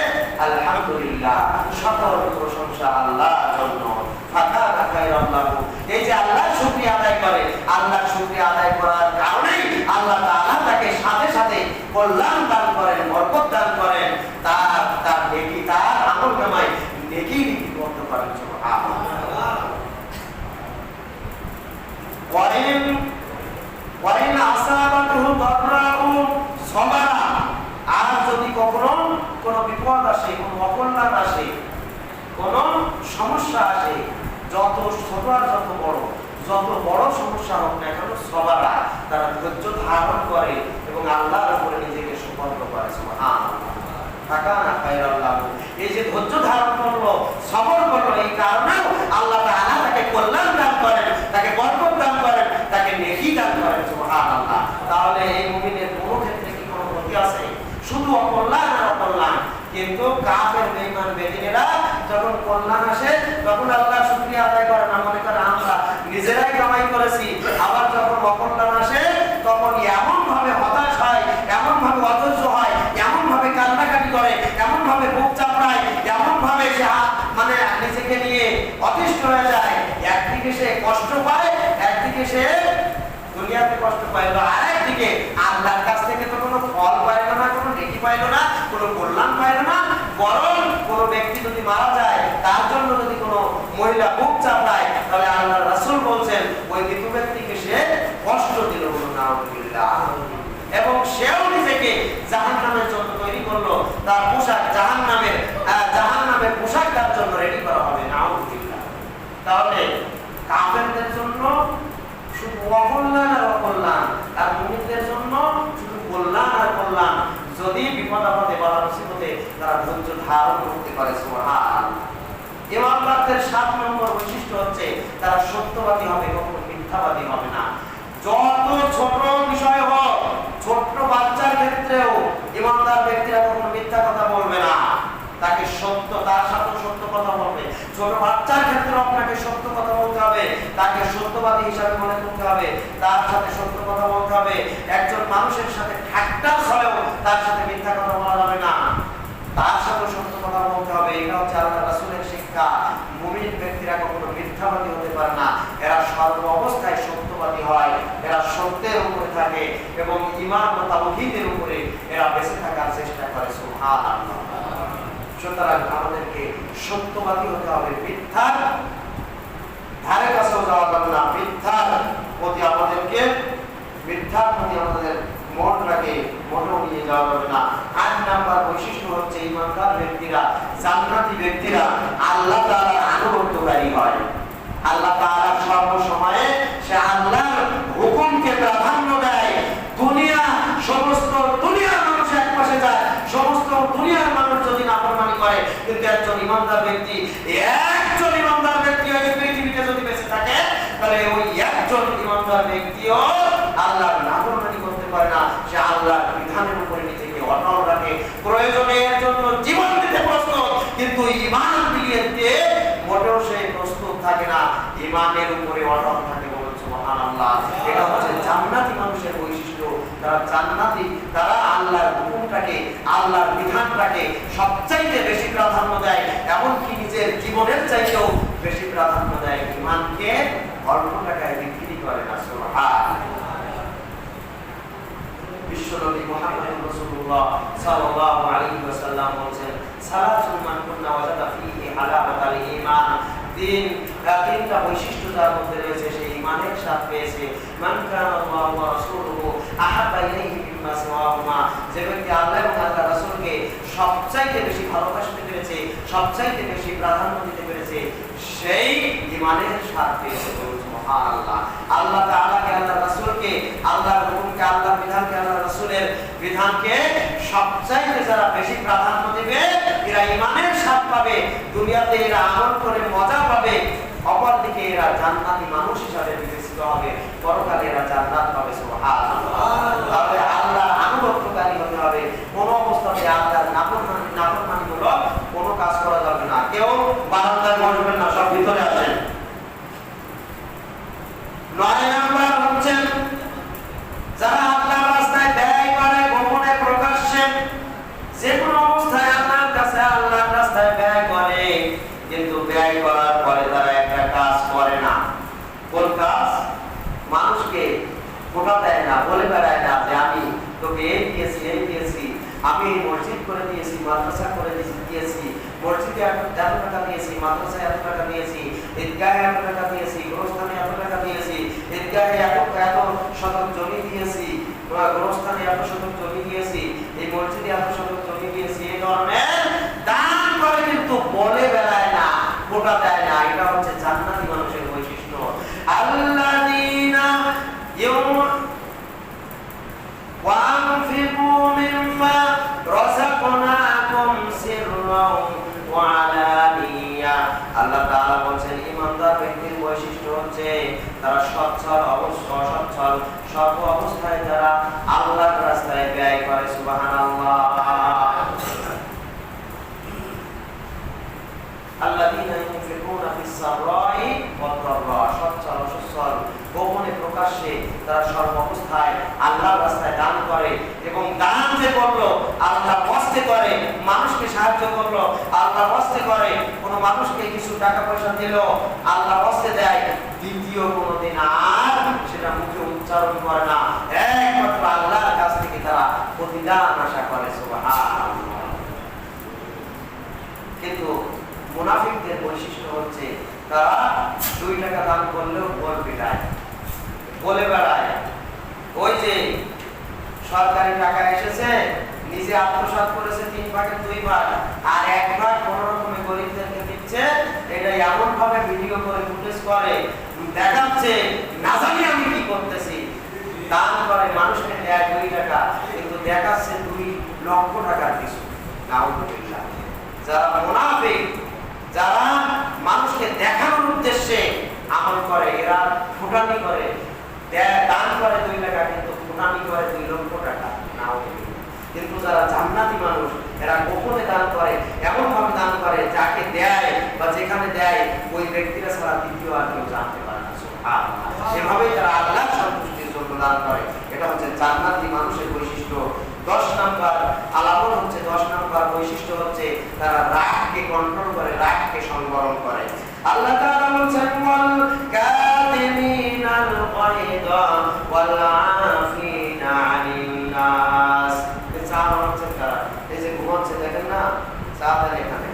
আলহামদুলিল্লাহ, সকল প্রশংসা আল্লাহর জন্য। ফাকানা খায়রান লাহু, এই যে আল্লাহর শুকরিয়া আদায় করে, আল্লাহর শুকরিয়া আদায় করার কারণেই আল্লাহ তাআলা তাকে সাথে সাথে কল্যাণ দান করেন, বরকত দান করেন, তার নেকি, তার আমল নামায় নেকি লিপিবদ্ধ করেন। সুবহানাল্লাহ। ওয়াইন আসাবাতুহু দাররাউ সাবারা, আর যদি কখনো কোনো বিপদ আসে, কোনো অকল্যাণ আসে, কোনো সমস্যা আসে, যত ছোট আর যত বড় সমস্যা হোক না কেন, সবারা তারা ধৈর্য ধারণ করে এবং আল্লাহর উপরে নিজেকে সুপর্দ করে। সুবহানাল্লাহ। ফাকানা খায়রান লাহু, এই যে ধৈর্য ধারণ করলো, সবর করলো, এই কারণেও আল্লাহ তাআলা তাকে কল্যাণ দান করেন, তাকে বরকত দান করেন, তাকে নেকি দান করেন। সুবহানাল্লাহ। তাহলে এই মুমিনের কোনো ক্ষেত্রে কি কোনো ক্ষতি আছে? শুধু অকল্যাণ আর অকল্যাণ। কিন্তু কাফের বেঈমান বেদিনেরা যখন কল্যাণ আসে, তখন আল্লাহর শুকরিয়া আদায় করে না, মনে করে আমরা নিজেরাই কামাই করেছি। আবার যখন অকল্যাণ আসে, তখন এমন ভাবে হতাশ হয়, এমন ভাবে অধৈর্য হয়, এমন ভাবে কান্নাকাটি করে, এমন ভাবে বুক চাপড়ায়, এমন ভাবে সে মানে নিজেকে নিয়ে অতিষ্ঠ হয়ে যায়। একদিকে সে কষ্ট পায়, একদিকে সে দুনিয়াতে কষ্ট পাইল, আর একদিকে আল্লাহর কাছ থেকে তো কোনো ফল পাইল না, কোনো নেকি পাইল না, কোনো কল্যাণ পাইল না। বরং কোনো ব্যক্তি যদি মারা যায়, তার জন্য যদি কোনো মহিলা বুক চাপড়ায়, তাহলে আল্লাহর রাসূল বলছেন ওই মৃত ব্যক্তিকে সে কষ্ট দিল। নাউযুবিল্লাহ। এবং সেও নিজেকে জাহান্নামের জন্য তৈরি করলো, তার পোশাক জাহান্নামের পোশাক তার জন্য রেডি করা হবে। নাউযুবিল্লাহ। তাহলে কাফেরদের জন্য শুধু অকল্যাণ আর অকল্যাণ, আর মুমিনদের জন্য শুধু কল্যাণ আর কল্যাণ। যদি বিপদ আপদে বাধা মুসিবতে তারা ধৈর্য ধারণ করতে পারে। সুবহানাল্লাহ। ইমানদারদের 7 নম্বর বৈশিষ্ট্য হচ্ছে তারা সত্যবাদী হবে, কখনো মিথ্যাবাদী হবে না। যত ছোট বিষয় হোক, ছোট্ট বাচ্চার ক্ষেত্রেও ইমানদার ব্যক্তিরা কখনো মিথ্যা কথা বলবে না। তাকে সত্য, তার সাথে সত্য কথা বলবে। ছোট বাচ্চার ক্ষেত্রে আপনাকে সত্য কথা বলতে হবে, তাকে সত্যবাদী হিসাবে মনে করতে হবে, তার সাথে সত্য কথা বলতে হবে। একজন মানুষের সাথে ঠাট্টা হলেও তার সাথে মিথ্যা কথা বলা যাবে না, তার সাথে সত্য কথা বলতে হবে। এটা হচ্ছে আল্লাহ রাসূলের শিক্ষা। মুমিন ব্যক্তিরা কখনো মিথ্যাবাদী হতে পারে না, এরা সর্ব অবস্থায় সত্যবাদী হয়, এরা সত্যের উপরে থাকে এবং ঈমান ও তাওহীদের উপরে এরা বেঁচে থাকার চেষ্টা করে। সুবহানাল্লাহ। সুতরাং আমাদেরকে সত্যবাদী হতে হবে, মিথ্যার ধারে কাছেও যাওয়া যাবে না। মিথ্যার প্রতি আমাদের মনটাকে মোটেও নিয়ে যাওয়া যাবে না। 8 নাম্বার বৈশিষ্ট্য হচ্ছে ঈমানদার ব্যক্তিরা, জান্নাতি ব্যক্তিরা আল্লাহ তাআলার আনুগত্যকারী হয়। আল্লাহ তাআলা সর্বসময়ে সে আল্লাহর হুকুমকে প্রাধান্য দেয়। সমস্ত দুনিয়ার মানুষ এক পাশে যায়, সমস্ত দুনিয়ার মানুষ যদি নাফরমানি করে, কিন্তু একজন ঈমানদার ব্যক্তি এই পৃথিবীতে যদি বেঁচে থাকে, তাহলে ওই একজন ঈমানদার ব্যক্তিও আল্লাহর নাফরমানি করতে পারে না। সে আল্লাহর বিধানের উপরে নিজেকে অটল রাখে, প্রয়োজনে এর জন্য জীবন দিতে প্রস্তুত, কিন্তু ঈমান বিলিয়ে দিয়ে মোটেও সে প্রস্তুত থাকে না, ঈমানের উপরে অটল থাকে। বলুন সুবহানাল্লাহ। এটা হচ্ছে জান্নাতি মানুষের বৈশিষ্ট্য। তারা জান্নাতি, তারা আল্লাহর হুকুমটাকে, আল্লাহর বিধানটাকে সবচাইতে বেশি প্রাধান্য দেয়, এমনকি নিজের জীবনের চাইতেও বেশি প্রাধান্য দেয়। ঈমানকে অল্প টাকায় বিক্রি করে না। সুবহানাল্লাহ। বিশ্বনবী মুহাম্মদ রাসূলুল্লাহ সাল্লাল্লাহু আলাইহি ওয়াসাল্লাম বলেন, সালাতুন মান কুন্না ওয়াজাদা ফীহি হালাওয়াতাল ঈমান। তিনটা বৈশিষ্ট্য যার মধ্যে রয়েছে সে ঈমানের স্বাদ পেয়েছে। মান কানা আল্লাহু ওয়া রাসূলুহু আহাব্বা ইলাইহি মিম্মা সিওয়াহুমা। যে ব্যক্তি আল্লাহ এবং আল্লাহর রাসূলকে সবচাইতে বেশি ভালোবাসতে পেরেছে, সবচাইতে বেশি প্রাধান্য দিতে পেরেছে, সেই ঈমানের স্বাদ পেয়েছে। সুবহানাল্লাহ। আল্লাহ তাআলাকে, আল্লাহর রাসূলকে, আল্লাহর হুকুমকে, আল্লাহর বিধানকে, আল্লাহর রাসূলের বিধানকে সবচাইতে যারা বেশি প্রাধান্য দিবে, এরা ঈমানের স্বাদ পাবে। দুনিয়াতে এরা আমল করে মজা পাবে, অপরদিকে এরা জান্নাতি মানুষ হিসাবে বিবেচিত হবে, পরকালে এরা জান্নাত পাবে। সুবহানাল্লাহ। তাহলে আল্লাহর আনুগত্যকারী হতে হবে। কোন অবস্থাতে আল্লাহর নাফরমানিমূলক কোনো কাজ করা যাবে না। কেউ বারান্দায় বসবেন না, সব ভিতরে আসেন। 9 নাম্বার হচ্ছে যারা আল্লাহর রাস্তায় ব্যয় করে, গোপনে প্রকাশ্যে, যে কোনো অবস্থায় আল্লাহর কাছে আল্লাহর রাস্তায় ব্যয় করে, কিন্তু ব্যয় করার পরে তারা একটা কাজ করে না। কোন কাজ? মানুষকে ফোটা দেয় না, বলে বেড়ায় না যে আমি তোকে এই দিয়েছি, এই দিয়েছি, আমি মসজিদ করে দিয়েছি, মাদ্রাসা করে দিয়েছি, মসজিদে এত টাকা দিয়েছি, মাদ্রাসায় এত টাকা দিয়েছি, ঈদগাহে এত টাকা দিয়েছি, গোরস্থানে এত টাকা দিয়েছি, ঈদগাহে এত শতক জমি দিয়েছি, গোরস্থানে এত শতক জমি দিয়েছি, এই মসজিদে এত শতক জমি দিয়েছি। এই ধরনের দান করে কিন্তু বলে বেড়ায় না, ফোটা দেয় না। এটা হচ্ছে জান্নাতি মানুষের বৈশিষ্ট্য। আল্লাযীনা وأنفقوا مما رزقناكم سرا وعلانية। আল্লাহ তাআলা বলেন ঈমানদার ব্যক্তির বৈশিষ্ট্য হচ্ছে তারা সচ্ছল, অসচ্ছল সর্ব অবস্থায় যারা আল্লাহর রাস্তায় ব্যয় করে। সুবহানাল্লাহ। আল্লাযীনা ইউনফিকুনা ফিস-সাররাই ওয়াদ-দাররা। সচ্ছল, অসচ্ছল, গোপনে প্রকাশ্যে তারা সর্ব অবস্থায় আল্লাহর রাস্তায় দান করে, এবং দান যে করলো আল্লাহর ওয়াস্তে করে, মানুষকে সাহায্য করলো আল্লাহর ওয়াস্তে করে, কোনো মানুষকে কিছু টাকা পয়সা দিল আল্লাহর ওয়াস্তে দেয়, দ্বিতীয় কোনোদিন আর সেটা মুখে উচ্চারণ করে না, একমাত্র আল্লাহর কাছ থেকে তারা প্রতিদান আশা করে। সুবহানাল্লাহ। কিন্তু মুনাফিকদের বৈশিষ্ট্য হচ্ছে তারা 2 টাকা দান করলেও বল পিটায়, বলে বেড়ায়। ওই যে সরকারি টাকা এসেছে, নিজে আত্মসাৎ করেছে 3 ভাগের 2 ভাগ, আর 1 ভাগ কোন রকমে গরিবদেরকে দিচ্ছে। দিচ্ছে, এটা এমন ভাবে ভিডিও করে ফুটেজ করে দেখাচ্ছে না জানি আমি কি করতেছি। দান করে মানুষকে দেয় 2 টাকা, কিন্তু দেখাচ্ছে 2 লক্ষ টাকার কিছু। নাউযুবিল্লাহ। যারা মুনাফিক, যারা মানুষকে দেখানোর উদ্দেশ্যে আমল করে, এরা ফুটানি করে, দান করে 2 টাকা, কিন্তু ফুটানি করে 2 লক্ষ টাকা। নাউযুবিল্লাহ। কিন্তু যারা জান্নাতি মানুষ, এরা গোপনে দান করে, এমন ভাবে দান করে যাকে দেয় বা যেখানে দেয় ওই ব্যক্তিরা ছাড়া দ্বিতীয় আর কেউ জানতে পারে না। সুবহানাল্লাহ। সেভাবেই তারা আল্লাহর সন্তুষ্টির জন্য দান করে। এটা হচ্ছে জান্নাতি মানুষের বৈশিষ্ট্য। 10 নাম্বার আলামত হচ্ছে, 10 নাম্বার বৈশিষ্ট্য হচ্ছে তারা রাগকে কন্ট্রোল করে, রাগকে সংবরণ করে। আল্লাহ তাআলা বলেন ওয়াল কাযিমিনাল গায়যা ওয়াল আফিনা আনিন নাস। এই যে ঘুমাচ্ছে দেখেন না, সাহাবারা এখানে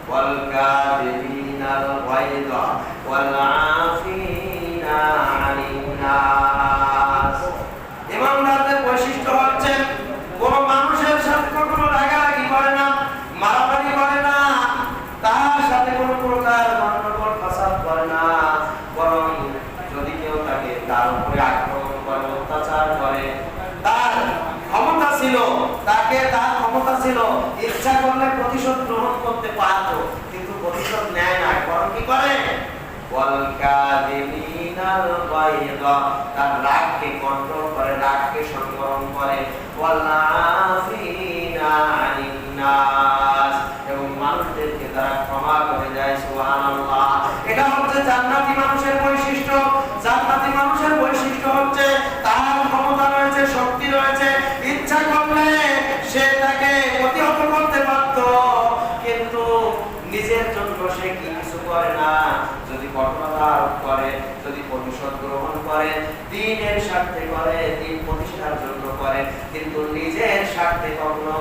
ওয়াল কাযিমিনাল গায়যা ওয়াল আফিনা আনিন নাস। ইমানদারদের বৈশিষ্ট্য হচ্ছে কোন মানুষের সাথে কখনো রাগারাগি করে না, মারামারি করে না, তার সাথে কোনো প্রকার গন্ডগোল ফাসাদ করে না, বরং যদি কেউ তাকে তার উপরে আক্রমণ করে, অত্যাচার করে, তার ক্ষমতা ছিল, তাকে তার ক্ষমতা ছিল, ইচ্ছা করলে প্রতিশোধ গ্রহণ করতে পারত, কিন্তু প্রতিশোধ নেয় না, বরং কি করে ওয়াল কাযিমিনাল গায়যা, তার রাগকে কন্ট্রোল করে, রাগকে সংবরণ করে, ওয়াল আফিনা আনিন নাস, এবং মানুষদেরকে তারা ক্ষমা করে দেয়। সুবহানাল্লাহ। এটা হচ্ছে জান্নাতি মানুষের বৈশিষ্ট্য। জান্নাতি মানুষের বৈশিষ্ট্য হচ্ছে তার ক্ষমতা রয়েছে, শক্তি রয়েছে, ইচ্ছা করলে সে তাকে প্রতিহত করতে পারত, কিন্তু নিজের জন্য সে কি কিছু করে না। যদি কঠোরতা আরোপ করে, যদি প্রতিশোধ গ্রহণ করে, দ্বীনের স্বার্থে করে, দ্বীন প্রতিষ্ঠার জন্য করে, কিন্তু নিজের স্বার্থে কখনো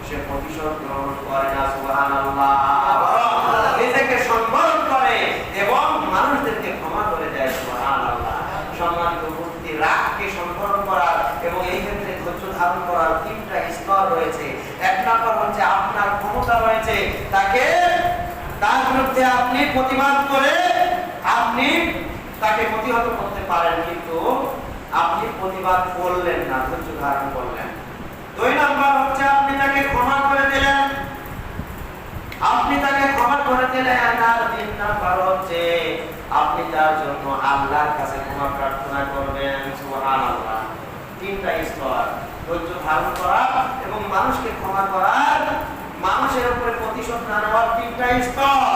সে প্রতিশোধ গ্রহণ করে না। সুবহানাল্লাহ। নিজেকে সম্মান করে এবং মানুষদেরকে ক্ষমা করে দেয়। সুবহানাল্লাহ। সম্মানিত উপস্থিতি, রাগকে সংবরণ করার এবং এই ক্ষেত্রে ধৈর্য ধারণ করার 3টা স্তর রয়েছে। 1 নম্বর হচ্ছে আপনার ক্ষমতা রয়েছে, তার বিরুদ্ধে আপনি প্রতিবাদ করে আপনি তাকে প্রতিহত করতে পারেন, কিন্তু আপনি প্রতিবাদ করলেন না, ধৈর্য ধারণ করলেন। 2 নম্বর হচ্ছে আপনি তাকে ক্ষমা করে দিলেন, আপনি তাকে ক্ষমা করে দিলেন। আর 3 নম্বর হচ্ছে আপনি তার জন্য আল্লাহর কাছে ক্ষমা প্রার্থনা করবেন। সুবহানাল্লাহ। 3টা স্তর, ধৈর্য ধারণ করা এবং মানুষকে ক্ষমা করার, মানুষের উপরে প্রতিশোধ না নেওয়ার 3টা স্তর।